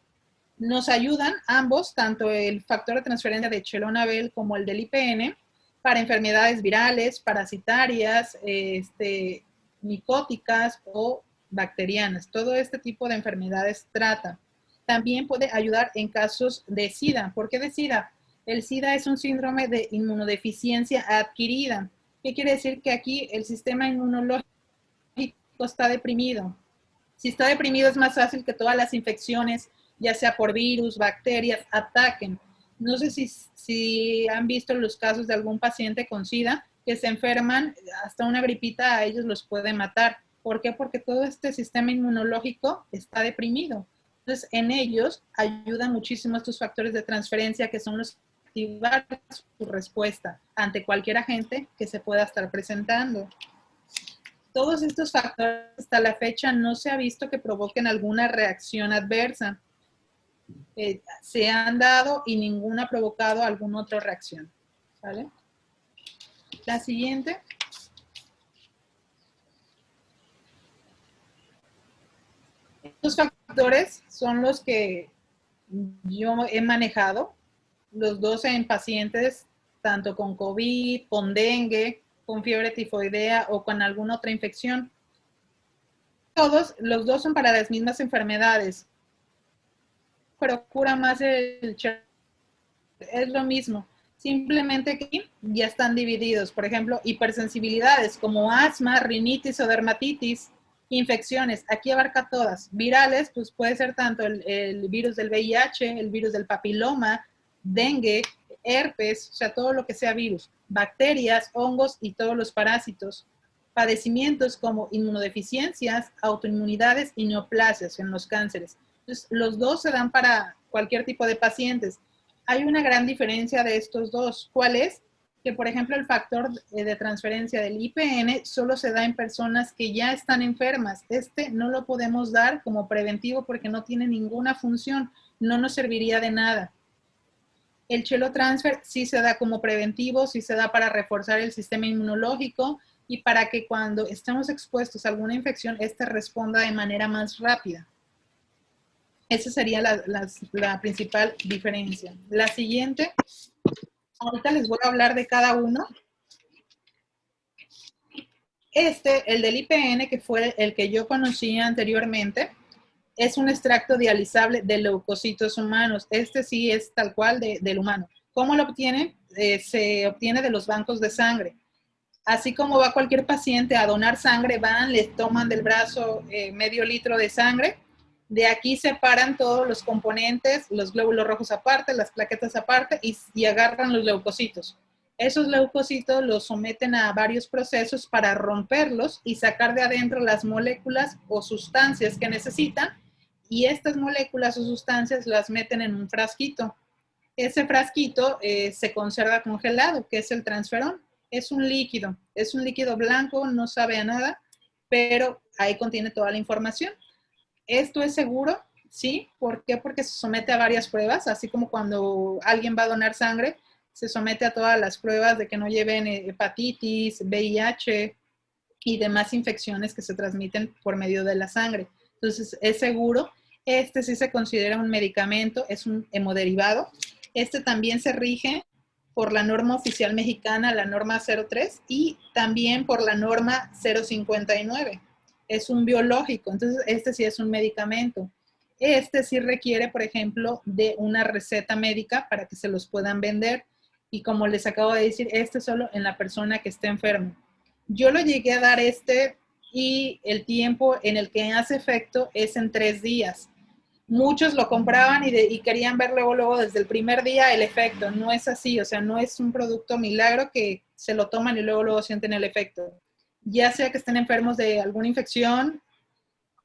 Nos ayudan ambos, tanto el factor de transferencia de Chelonabel como el del IPN, para enfermedades virales, parasitarias, micóticas o bacterianas. Todo este tipo de enfermedades trata. También puede ayudar en casos de SIDA. ¿Por qué de SIDA? El SIDA es un síndrome de inmunodeficiencia adquirida. ¿Qué quiere decir? Que aquí el sistema inmunológico está deprimido. Si está deprimido es más fácil que todas las infecciones, ya sea por virus, bacterias, ataquen. No sé si han visto los casos de algún paciente con SIDA que se enferman, hasta una gripita a ellos los puede matar. ¿Por qué? Porque todo este sistema inmunológico está deprimido. Entonces, en ellos ayudan muchísimo estos factores de transferencia que son los que activan su respuesta ante cualquier agente que se pueda estar presentando. Todos estos factores hasta la fecha no se ha visto que provoquen alguna reacción adversa. Se han dado y ninguna ha provocado alguna otra reacción. ¿Vale? La siguiente. Estos factores son los que yo he manejado, los dos en pacientes tanto con COVID, con dengue, con fiebre tifoidea o con alguna otra infección. Todos, los dos son para las mismas enfermedades, pero cura más el chelo. Es lo mismo, simplemente que ya están divididos. Por ejemplo, hipersensibilidades como asma, rinitis o dermatitis, infecciones, aquí abarca todas. Virales, pues puede ser tanto el virus del VIH, el virus del papiloma, dengue, herpes, o sea, todo lo que sea virus, bacterias, hongos y todos los parásitos. Padecimientos como inmunodeficiencias, autoinmunidades y neoplasias en los cánceres. Entonces, los dos se dan para cualquier tipo de pacientes. Hay una gran diferencia de estos dos. ¿Cuál es? Que, por ejemplo, el factor de transferencia del IPN solo se da en personas que ya están enfermas. Este no lo podemos dar como preventivo porque no tiene ninguna función, no nos serviría de nada. El Chelo Transfer sí se da como preventivo, sí se da para reforzar el sistema inmunológico y para que cuando estemos expuestos a alguna infección, este responda de manera más rápida. Esa sería la principal diferencia. La siguiente, ahorita les voy a hablar de cada uno. El del IPN, que fue el que yo conocía anteriormente, es un extracto dializable de leucocitos humanos. Este sí es tal cual del humano. ¿Cómo lo obtiene? Se obtiene de los bancos de sangre. Así como va cualquier paciente a donar sangre, van, les toman del brazo medio litro de sangre. De aquí separan todos los componentes, los glóbulos rojos aparte, las plaquetas aparte y agarran los leucocitos. Esos leucocitos los someten a varios procesos para romperlos y sacar de adentro las moléculas o sustancias que necesitan, y estas moléculas o sustancias las meten en un frasquito. Ese frasquito se conserva congelado, que es el transferón. Es un líquido blanco, no sabe a nada, pero ahí contiene toda la información. ¿Esto es seguro? Sí. ¿Por qué? Porque se somete a varias pruebas, así como cuando alguien va a donar sangre, se somete a todas las pruebas de que no lleven hepatitis, VIH y demás infecciones que se transmiten por medio de la sangre. Entonces, es seguro. Este sí se considera un medicamento, es un hemodiderivado. Este también se rige por la norma oficial mexicana, la norma 03, y también por la norma 059. Es un biológico, entonces este sí es un medicamento. Este sí requiere, por ejemplo, de una receta médica para que se los puedan vender. Y como les acabo de decir, este solo en la persona que esté enferma. Yo lo llegué a dar y el tiempo en el que hace efecto es en 3 días. Muchos lo compraban y querían ver luego desde el primer día el efecto. No es así, o sea, no es un producto milagro que se lo toman y luego sienten el efecto. Ya sea que estén enfermos de alguna infección,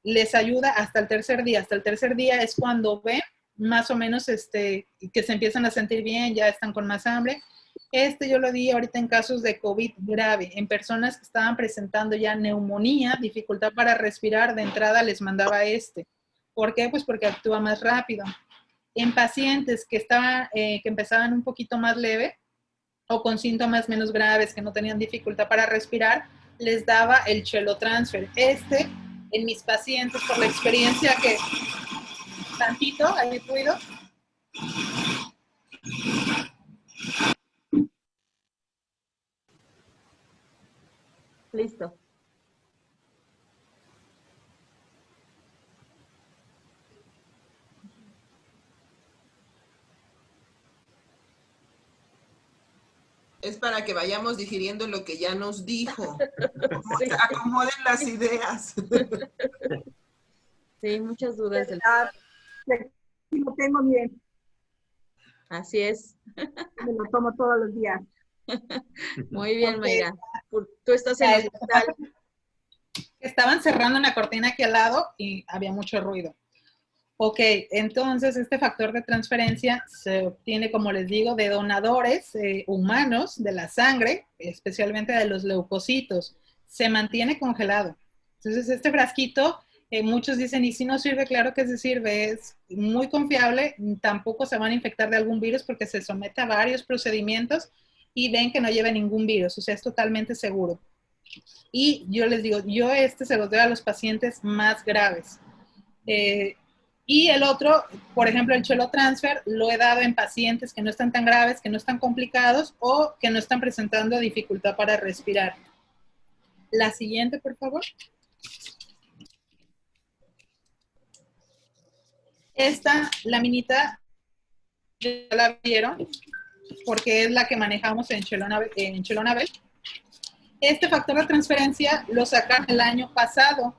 les ayuda hasta el 3er día. Hasta el 3er día es cuando ven más o menos que se empiezan a sentir bien, ya están con más hambre. Yo lo di ahorita en casos de COVID grave, en personas que estaban presentando ya neumonía, dificultad para respirar, de entrada les mandaba ¿Por qué? Pues porque actúa más rápido. En pacientes que empezaban un poquito más leve o con síntomas menos graves, que no tenían dificultad para respirar, les daba el Chelo Transfer. En mis pacientes, por la experiencia que... Tantito, ¿hay ruido? Listo. Es para que vayamos digiriendo lo que ya nos dijo. Sí. Acomoden las ideas. Sí, muchas dudas. Lo tengo bien. Así es. Me lo tomo todos los días. Muy bien, Mayra. Tú estás en el hospital. Estaban cerrando una cortina aquí al lado y había mucho ruido. Ok, entonces este factor de transferencia se obtiene, como les digo, de donadores humanos de la sangre, especialmente de los leucocitos. Se mantiene congelado. Entonces este frasquito, muchos dicen, ¿y si no sirve? Claro que sí sirve, es muy confiable, tampoco se van a infectar de algún virus porque se somete a varios procedimientos y ven que no lleva ningún virus, o sea, es totalmente seguro. Y yo les digo, yo se los doy a los pacientes más graves. Y el otro, por ejemplo, el Chelotransfer, lo he dado en pacientes que no están tan graves, que no están complicados o que no están presentando dificultad para respirar. La siguiente, por favor. Esta laminita, ya la vieron, porque es la que manejamos en Chelonabel. Este factor de transferencia lo sacaron el año pasado.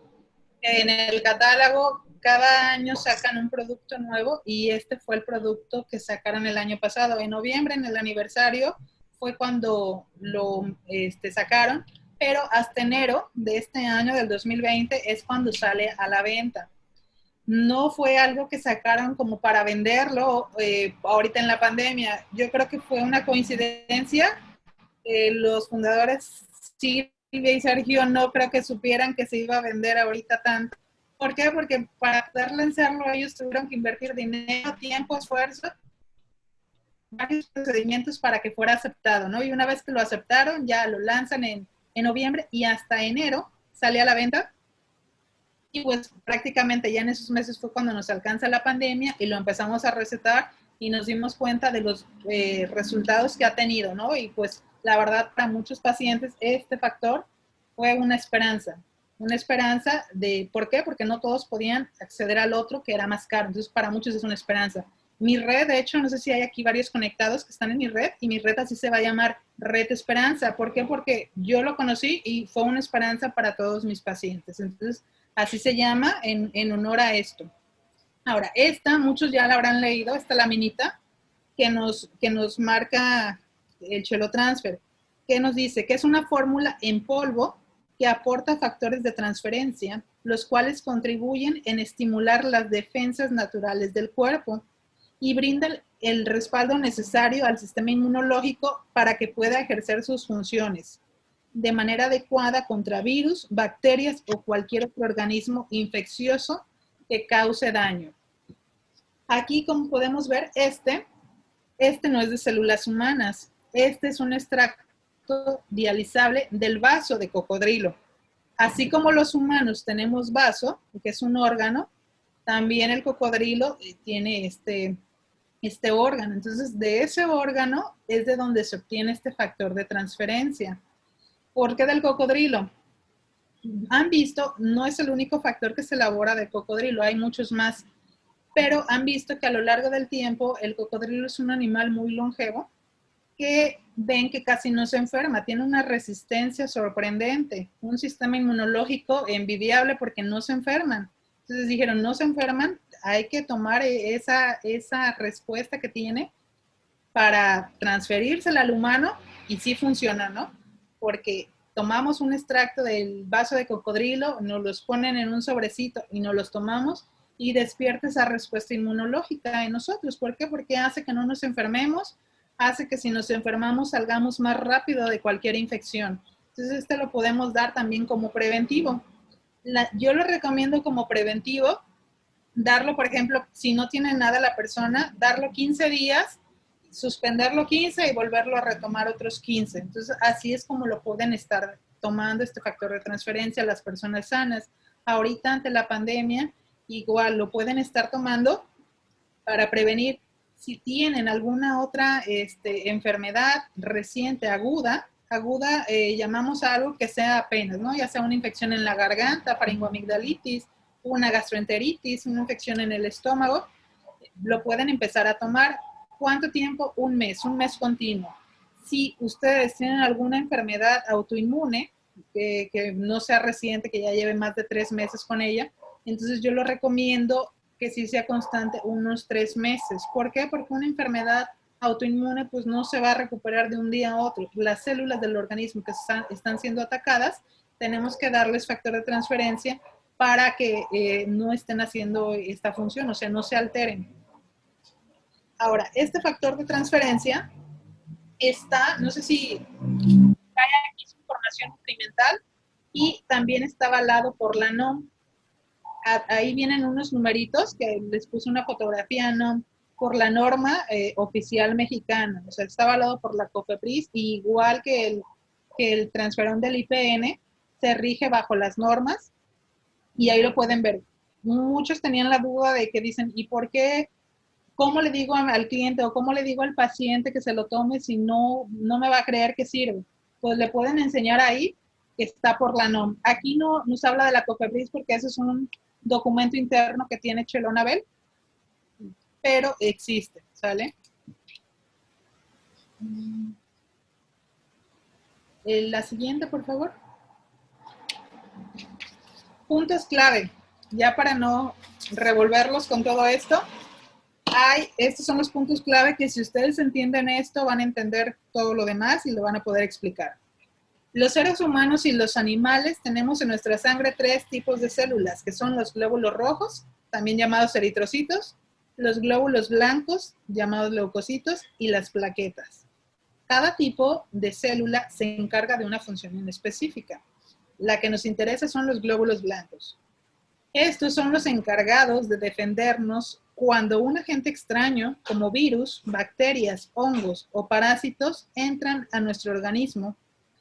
En el catálogo, cada año sacan un producto nuevo y este fue el producto que sacaron el año pasado. En noviembre, en el aniversario, fue cuando lo sacaron, pero hasta enero de este año, del 2020, es cuando sale a la venta. No fue algo que sacaron como para venderlo ahorita en la pandemia. Yo creo que fue una coincidencia. Los fundadores Silvia y Sergio no creo que supieran que se iba a vender ahorita tanto. ¿Por qué? Porque para poder lanzarlo ellos tuvieron que invertir dinero, tiempo, esfuerzo, varios procedimientos para que fuera aceptado, ¿no? Y una vez que lo aceptaron, ya lo lanzan en noviembre y hasta enero sale a la venta. Y pues prácticamente ya en esos meses fue cuando nos alcanza la pandemia y lo empezamos a recetar y nos dimos cuenta de los resultados que ha tenido, ¿no? Y pues la verdad para muchos pacientes este factor fue una esperanza de, ¿por qué? Porque no todos podían acceder al otro que era más caro, entonces para muchos es una esperanza. Mi red, de hecho, no sé si hay aquí varios conectados que están en mi red, y mi red así se va a llamar Red Esperanza. ¿Por qué? Porque yo lo conocí y fue una esperanza para todos mis pacientes. Entonces, así se llama en honor a esto. Ahora, esta, muchos ya la habrán leído, esta laminita que nos marca el Chelotransfer, que nos dice que es una fórmula en polvo que aporta factores de transferencia, los cuales contribuyen en estimular las defensas naturales del cuerpo y brindan el respaldo necesario al sistema inmunológico para que pueda ejercer sus funciones de manera adecuada contra virus, bacterias o cualquier otro organismo infeccioso que cause daño. Aquí, como podemos ver, este no es de células humanas, este es un extracto dializable del vaso de cocodrilo. Así como los humanos tenemos vaso, que es un órgano, también el cocodrilo tiene este órgano. Entonces, de ese órgano es de donde se obtiene este factor de transferencia. ¿Por qué del cocodrilo? Han visto, no es el único factor que se elabora del cocodrilo, hay muchos más, pero han visto que a lo largo del tiempo el cocodrilo es un animal muy longevo, que ven que casi no se enferma, tiene una resistencia sorprendente, un sistema inmunológico envidiable porque no se enferman. Entonces dijeron, no se enferman, hay que tomar esa respuesta que tiene para transferírsela al humano y sí funciona, ¿no? Porque tomamos un extracto del vaso de cocodrilo, nos los ponen en un sobrecito y nos los tomamos y despierta esa respuesta inmunológica en nosotros. ¿Por qué? Porque hace que no nos enfermemos, hace que si nos enfermamos salgamos más rápido de cualquier infección. Entonces este lo podemos dar también como preventivo. Yo lo recomiendo como preventivo, darlo, por ejemplo, si no tiene nada la persona, darlo 15 días, suspenderlo 15 y volverlo a retomar otros 15. Entonces así es como lo pueden estar tomando este factor de transferencia las personas sanas. Ahorita ante la pandemia, igual lo pueden estar tomando para prevenir. Si tienen alguna otra enfermedad reciente, aguda, llamamos a algo que sea apenas, ¿no? Ya sea una infección en la garganta, faringoamigdalitis, una gastroenteritis, una infección en el estómago, lo pueden empezar a tomar. ¿Cuánto tiempo? Un mes continuo. Si ustedes tienen alguna enfermedad autoinmune, que no sea reciente, que ya lleve más de 3 meses con ella, entonces yo lo recomiendo que sí sea constante unos 3 meses. ¿Por qué? Porque una enfermedad autoinmune pues no se va a recuperar de un día a otro. Las células del organismo que están siendo atacadas, tenemos que darles factor de transferencia para que no estén haciendo esta función, o sea, no se alteren. Ahora, este factor de transferencia está, no sé si hay aquí su información nutrimental, y también está avalado por la NOM. Ahí vienen unos numeritos que les puse una fotografía, ¿no? Por la norma oficial mexicana, o sea, está avalado por la COFEPRIS, y igual que el transferón del IPN, se rige bajo las normas, y ahí lo pueden ver. muchos tenían la duda de que dicen, ¿y por qué? ¿Cómo le digo al cliente o cómo le digo al paciente que se lo tome si no me va a creer que sirve? Pues le pueden enseñar ahí que está por la NOM. Aquí no nos habla de la COFEPRIS porque ese es un documento interno que tiene Chelonabel, pero existe, ¿sale? La siguiente, por favor. Puntos clave, ya para no revolverlos con todo esto. Estos son los puntos clave que si ustedes entienden esto, van a entender todo lo demás y lo van a poder explicar. Los seres humanos y los animales tenemos en nuestra sangre 3 tipos de células, que son los glóbulos rojos, también llamados eritrocitos, los glóbulos blancos, llamados leucocitos, y las plaquetas. Cada tipo de célula se encarga de una función específica. La que nos interesa son los glóbulos blancos. Estos son los encargados de defendernos cuando un agente extraño, como virus, bacterias, hongos o parásitos, entran a nuestro organismo.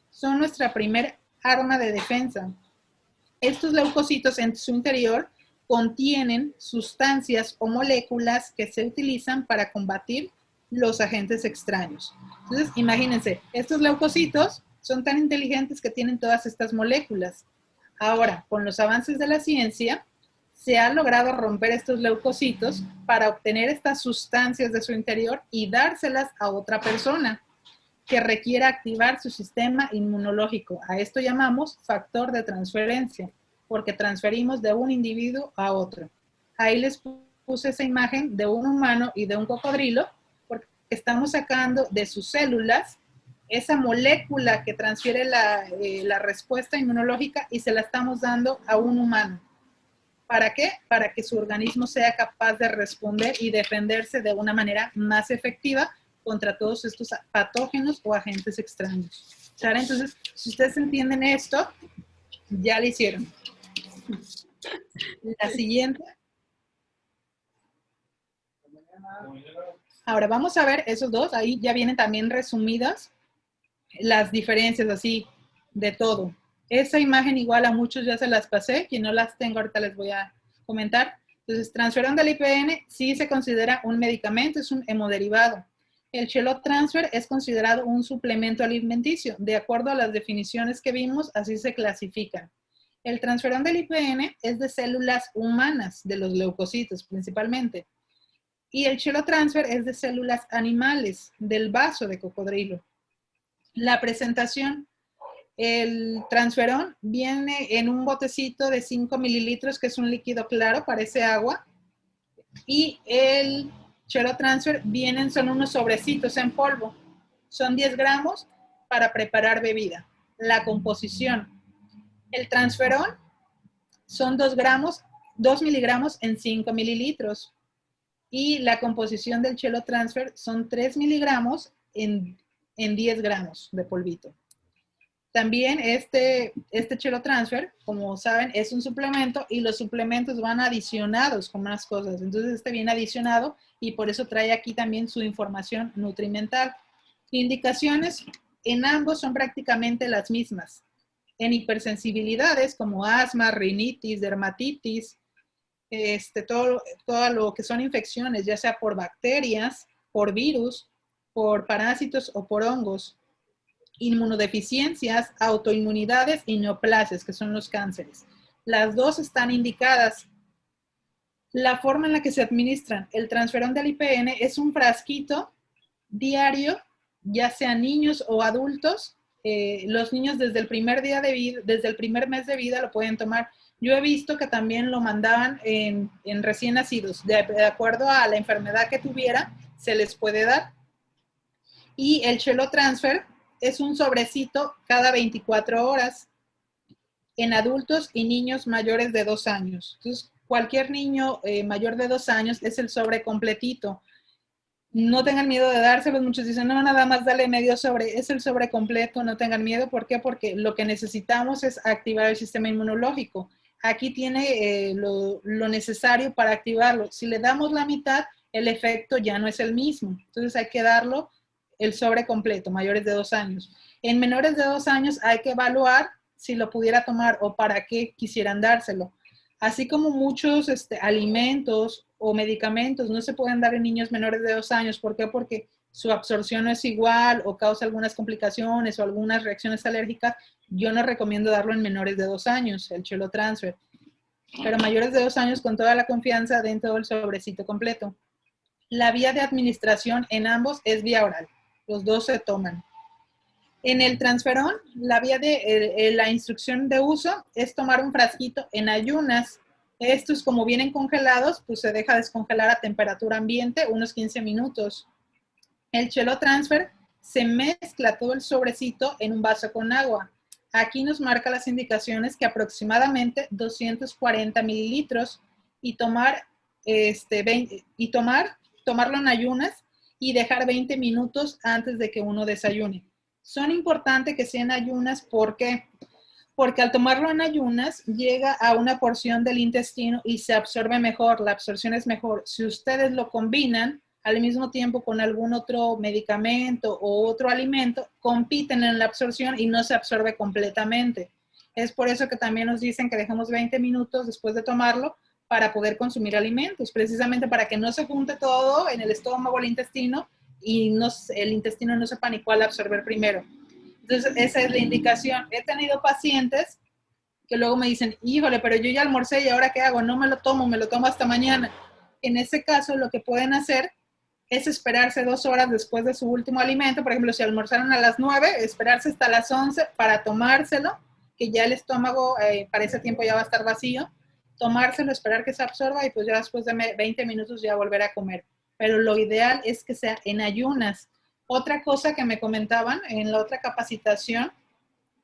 Son nuestra primer arma de defensa. Estos leucocitos en su interior contienen sustancias o moléculas que se utilizan para combatir los agentes extraños. Entonces, imagínense, estos leucocitos son tan inteligentes que tienen todas estas moléculas. Ahora, con los avances de la ciencia, se ha logrado romper estos leucocitos para obtener estas sustancias de su interior y dárselas a otra persona que requiera activar su sistema inmunológico. A esto llamamos factor de transferencia, porque transferimos de un individuo a otro. Ahí les puse esa imagen de un humano y de un cocodrilo, porque estamos sacando de sus células esa molécula que transfiere la respuesta inmunológica y se la estamos dando a un humano. ¿Para qué? Para que su organismo sea capaz de responder y defenderse de una manera más efectiva contra todos estos patógenos o agentes extraños. ¿Sale? Entonces, si ustedes entienden esto, ya lo hicieron. La siguiente. Ahora vamos a ver esos dos. Ahí ya vienen también resumidas las diferencias así de todo. Esa imagen igual a muchos ya se las pasé. Quien no las tengo ahorita les voy a comentar. Entonces, transferón del IPN sí se considera un medicamento, es un hemodiderivado. El Chelotransfer es considerado un suplemento alimenticio. De acuerdo a las definiciones que vimos, así se clasifican. El transferón del IPN es de células humanas, de los leucocitos principalmente. Y el Chelotransfer es de células animales, del vaso de cocodrilo. La presentación, el transferón viene en un botecito de 5 mililitros, que es un líquido claro, parece agua. Y el Chelotransfer son unos sobrecitos en polvo. Son 10 gramos para preparar bebida. La composición. El transferón son 2 miligramos en 5 mililitros. Y la composición del Chelotransfer son 3 miligramos en 10 gramos de polvito. También este Chelotransfer, como saben, es un suplemento y los suplementos van adicionados con más cosas. Entonces este viene adicionado y por eso trae aquí también su información nutrimental. Indicaciones en ambos son prácticamente las mismas. En hipersensibilidades como asma, rinitis, dermatitis, todo lo que son infecciones, ya sea por bacterias, por virus, por parásitos o por hongos. Inmunodeficiencias, autoinmunidades y neoplasias, que son los cánceres. Las dos están indicadas. La forma en la que se administran el transferón del IPN es un frasquito diario, ya sean niños o adultos. Los niños desde el primer día de vida, desde el primer mes de vida lo pueden tomar. Yo he visto que también lo mandaban en recién nacidos. De acuerdo a la enfermedad que tuviera, se les puede dar. Y el Chelotransfer es un sobrecito cada 24 horas en adultos y niños mayores de 2 años. Entonces, cualquier niño mayor de 2 años es el sobre completito. No tengan miedo de dárselos. Muchos dicen, no, nada más dale medio sobre. Es el sobre completo, no tengan miedo. ¿Por qué? Porque lo que necesitamos es activar el sistema inmunológico. Aquí tiene lo necesario para activarlo. Si le damos la mitad, el efecto ya no es el mismo. Entonces hay que darlo el sobre completo, mayores de 2 años. En menores de 2 años hay que evaluar si lo pudiera tomar o para qué quisieran dárselo. Así como muchos alimentos o medicamentos no se pueden dar en niños menores de 2 años. ¿Por qué? Porque su absorción no es igual o causa algunas complicaciones o algunas reacciones alérgicas. Yo no recomiendo darlo en menores de 2 años, el Chelo Transfer. Pero mayores de 2 años, con toda la confianza, dentro del sobrecito completo. La vía de administración en ambos es vía oral. Los dos se toman. En el transferón, la vía de la instrucción de uso es tomar un frasquito en ayunas. Estos, como vienen congelados, pues se deja descongelar a temperatura ambiente unos 15 minutos. El Chelo Transfer se mezcla todo el sobrecito en un vaso con agua. Aquí nos marca las indicaciones que aproximadamente 240 mililitros y tomarlo en ayunas y dejar 20 minutos antes de que uno desayune. Son importantes que sean ayunas, ¿por qué? Porque al tomarlo en ayunas llega a una porción del intestino y se absorbe mejor, la absorción es mejor. Si ustedes lo combinan al mismo tiempo con algún otro medicamento o otro alimento, compiten en la absorción y no se absorbe completamente. Es por eso que también nos dicen que dejemos 20 minutos después de tomarlo para poder consumir alimentos, precisamente para que no se junte todo en el estómago o el intestino y el intestino no sepa ni cuál absorber primero. Entonces, esa es la indicación. He tenido pacientes que luego me dicen, híjole, pero yo ya almorcé y ahora ¿qué hago? No me lo tomo hasta mañana. En ese caso, lo que pueden hacer es esperarse 2 horas después de su último alimento. Por ejemplo, si almorzaron a las 9, esperarse hasta las 11 para tomárselo, que ya el estómago para ese tiempo ya va a estar vacío. Tomárselo, esperar que se absorba y pues ya después de 20 minutos ya volver a comer. Pero lo ideal es que sea en ayunas. Otra cosa que me comentaban en la otra capacitación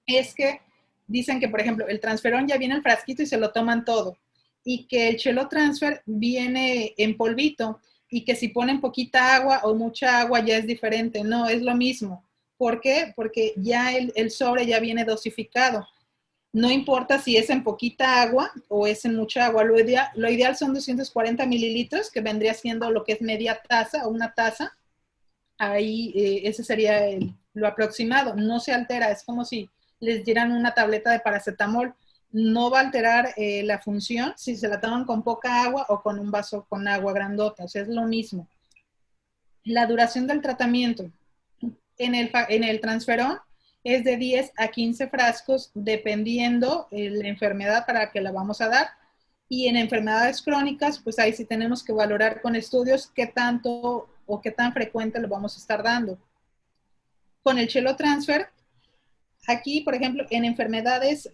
es que dicen que, por ejemplo, el transferón ya viene en frasquito y se lo toman todo. Y que el Chelo Transfer viene en polvito y que si ponen poquita agua o mucha agua ya es diferente. No, es lo mismo. ¿Por qué? Porque ya el sobre ya viene dosificado. No importa si es en poquita agua o es en mucha agua. Lo ideal son 240 mililitros, que vendría siendo lo que es media taza o una taza. Ahí ese sería lo aproximado. No se altera, es como si les dieran una tableta de paracetamol. No va a alterar la función si se la toman con poca agua o con un vaso con agua grandota. O sea, es lo mismo. La duración del tratamiento en el transferón es de 10 a 15 frascos, dependiendo la enfermedad para que la vamos a dar. Y en enfermedades crónicas, pues ahí sí tenemos que valorar con estudios qué tanto o qué tan frecuente lo vamos a estar dando. Con el Chelo Transfer, aquí, por ejemplo, en enfermedades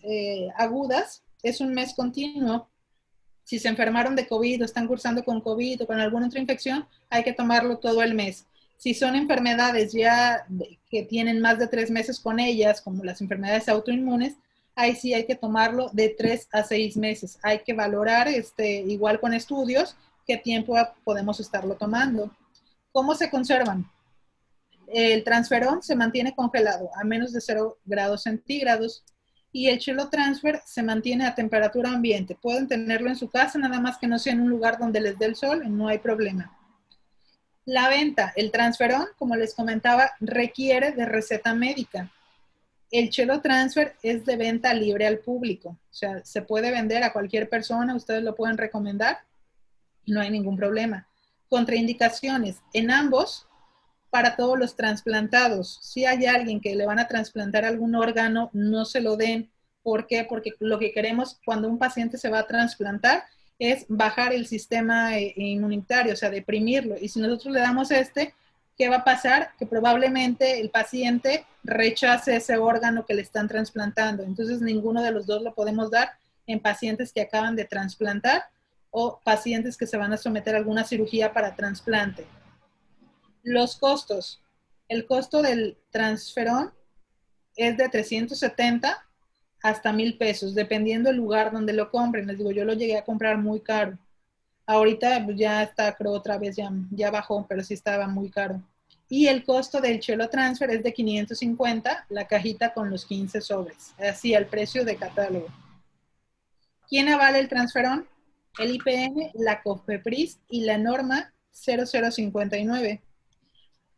agudas, es un mes continuo. Si se enfermaron de COVID o están cursando con COVID o con alguna otra infección, hay que tomarlo todo el mes. Si son enfermedades ya que tienen más de 3 meses con ellas, como las enfermedades autoinmunes, ahí sí hay que tomarlo de 3 a 6 meses. Hay que valorar, igual con estudios, qué tiempo podemos estarlo tomando. ¿Cómo se conservan? El transferón se mantiene congelado a menos de 0 grados centígrados y el Chelo Transfer se mantiene a temperatura ambiente. Pueden tenerlo en su casa, nada más que no sea en un lugar donde les dé el sol, no hay problema. La venta, el transferón, como les comentaba, requiere de receta médica. El Chelo Transfer es de venta libre al público. O sea, se puede vender a cualquier persona, ustedes lo pueden recomendar, no hay ningún problema. Contraindicaciones, en ambos, para todos los trasplantados. Si hay alguien que le van a trasplantar algún órgano, no se lo den. ¿Por qué? Porque lo que queremos cuando un paciente se va a trasplantar es bajar el sistema inmunitario, o sea, deprimirlo. Y si nosotros le damos ¿qué va a pasar? Que probablemente el paciente rechace ese órgano que le están trasplantando. Entonces, ninguno de los dos lo podemos dar en pacientes que acaban de trasplantar o pacientes que se van a someter a alguna cirugía para trasplante. Los costos. El costo del transferón es de 370 hasta 1,000 pesos, dependiendo del lugar donde lo compren. Les digo, yo lo llegué a comprar muy caro. Ahorita ya está, creo, otra vez ya bajó, pero sí estaba muy caro. Y el costo del Chelo Transfer es de 550, la cajita con los 15 sobres. Así, al precio de catálogo. ¿Quién avala el transferón? El IPN, la COFEPRIS y la norma 0059.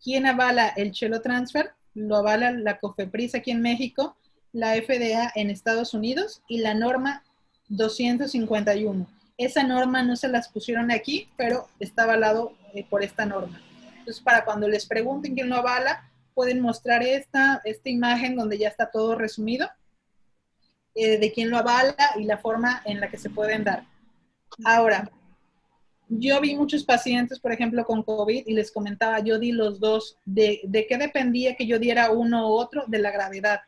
¿Quién avala el Chelo Transfer? Lo avala la COFEPRIS aquí en México, la FDA en Estados Unidos y la norma 251. Esa norma no se las pusieron aquí, pero está avalado por esta norma. Entonces, para cuando les pregunten quién lo avala, pueden mostrar esta imagen donde ya está todo resumido, de quién lo avala y la forma en la que se pueden dar. Ahora, yo vi muchos pacientes, por ejemplo, con COVID, y les comentaba, yo di los dos. ¿De qué dependía que yo diera uno u otro? De la gravedad.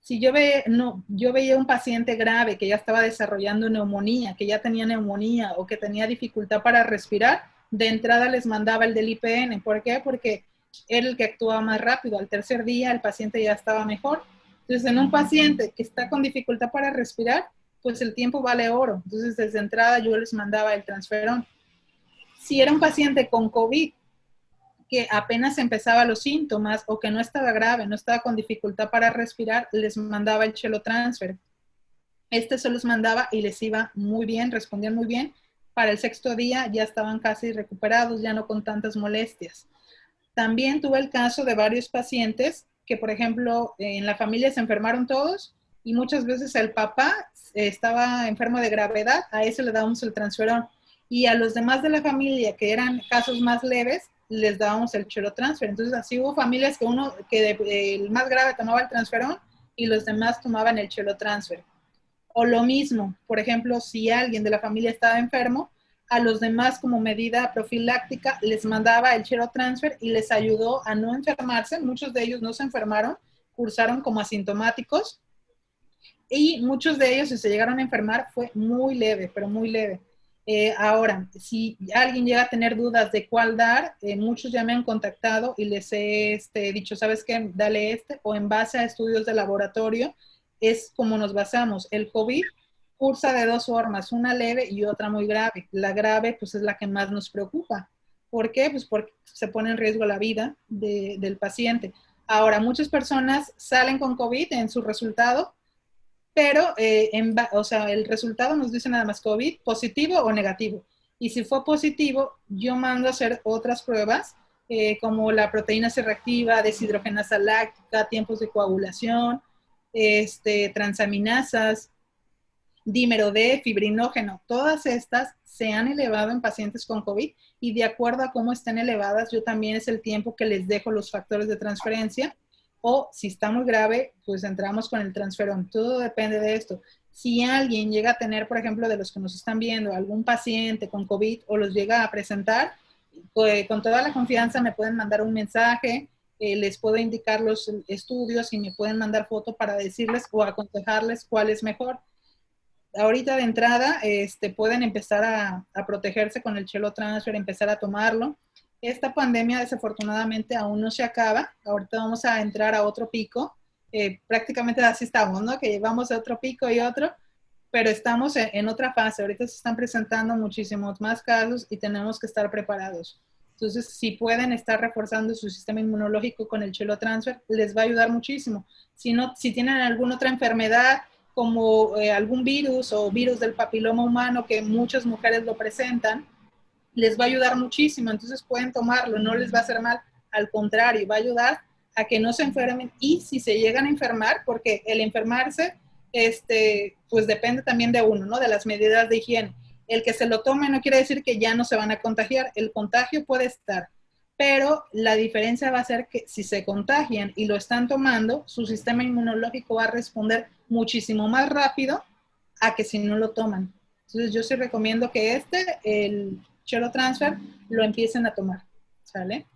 Si yo veía un paciente grave que ya estaba desarrollando neumonía, que ya tenía neumonía o que tenía dificultad para respirar, de entrada les mandaba el del IPN. ¿Por qué? Porque era el que actuaba más rápido. Al tercer día el paciente ya estaba mejor. Entonces, en un paciente que está con dificultad para respirar, pues el tiempo vale oro. Entonces, desde entrada yo les mandaba el transferón. Si era un paciente con COVID, que apenas empezaba los síntomas o que no estaba grave, no estaba con dificultad para respirar, les mandaba el Chelotransfer. Se los mandaba y les iba muy bien, respondían muy bien. Para el sexto día ya estaban casi recuperados, ya no con tantas molestias. También tuve el caso de varios pacientes que, por ejemplo, en la familia se enfermaron todos y muchas veces el papá estaba enfermo de gravedad, a ese le dábamos el transferón. Y a los demás de la familia, que eran casos más leves, les dábamos el Chelotransfer. Entonces, así hubo familias que el más grave tomaba el transferón y los demás tomaban el Chelotransfer. O lo mismo, por ejemplo, si alguien de la familia estaba enfermo, a los demás como medida profiláctica les mandaba el Chelotransfer y les ayudó a no enfermarse. Muchos de ellos no se enfermaron, cursaron como asintomáticos y muchos de ellos, si se llegaron a enfermar, fue muy leve, pero muy leve. Ahora, si alguien llega a tener dudas de cuál dar, muchos ya me han contactado y les he dicho, ¿sabes qué? Dale o en base a estudios de laboratorio, es como nos basamos. El COVID cursa de dos formas, una leve y otra muy grave. La grave, pues, es la que más nos preocupa. ¿Por qué? Pues porque se pone en riesgo la vida del paciente. Ahora, muchas personas salen con COVID en su resultado, pero el resultado nos dice nada más COVID, positivo o negativo. Y si fue positivo, yo mando a hacer otras pruebas, como la proteína C reactiva, deshidrogenasa láctica, tiempos de coagulación, transaminasas, dímero D, fibrinógeno. Todas estas se han elevado en pacientes con COVID y de acuerdo a cómo estén elevadas, yo también es el tiempo que les dejo los factores de transferencia. O si está muy grave, pues entramos con el transferón. Todo depende de esto. Si alguien llega a tener, por ejemplo, de los que nos están viendo, algún paciente con COVID o los llega a presentar, pues, con toda la confianza me pueden mandar un mensaje, les puedo indicar los estudios y me pueden mandar foto para decirles o aconsejarles cuál es mejor. Ahorita de entrada pueden empezar a protegerse con el Chelotransfer, empezar a tomarlo. Esta pandemia desafortunadamente aún no se acaba. Ahorita vamos a entrar a otro pico. Prácticamente así estamos, ¿no? Que llevamos a otro pico y otro, pero estamos en otra fase. Ahorita se están presentando muchísimos más casos y tenemos que estar preparados. Entonces, si pueden estar reforzando su sistema inmunológico con el Chelotransfer, les va a ayudar muchísimo. Si tienen alguna otra enfermedad, como algún virus o virus del papiloma humano, que muchas mujeres lo presentan, les va a ayudar muchísimo. Entonces pueden tomarlo, no les va a hacer mal, al contrario, va a ayudar a que no se enfermen. Y si se llegan a enfermar, porque el enfermarse, pues depende también de uno, ¿no? De las medidas de higiene. El que se lo tome no quiere decir que ya no se van a contagiar. El contagio puede estar, pero la diferencia va a ser que si se contagian y lo están tomando, su sistema inmunológico va a responder muchísimo más rápido a que si no lo toman. Entonces yo sí recomiendo que el Chelotransfer lo empiecen a tomar, ¿sale?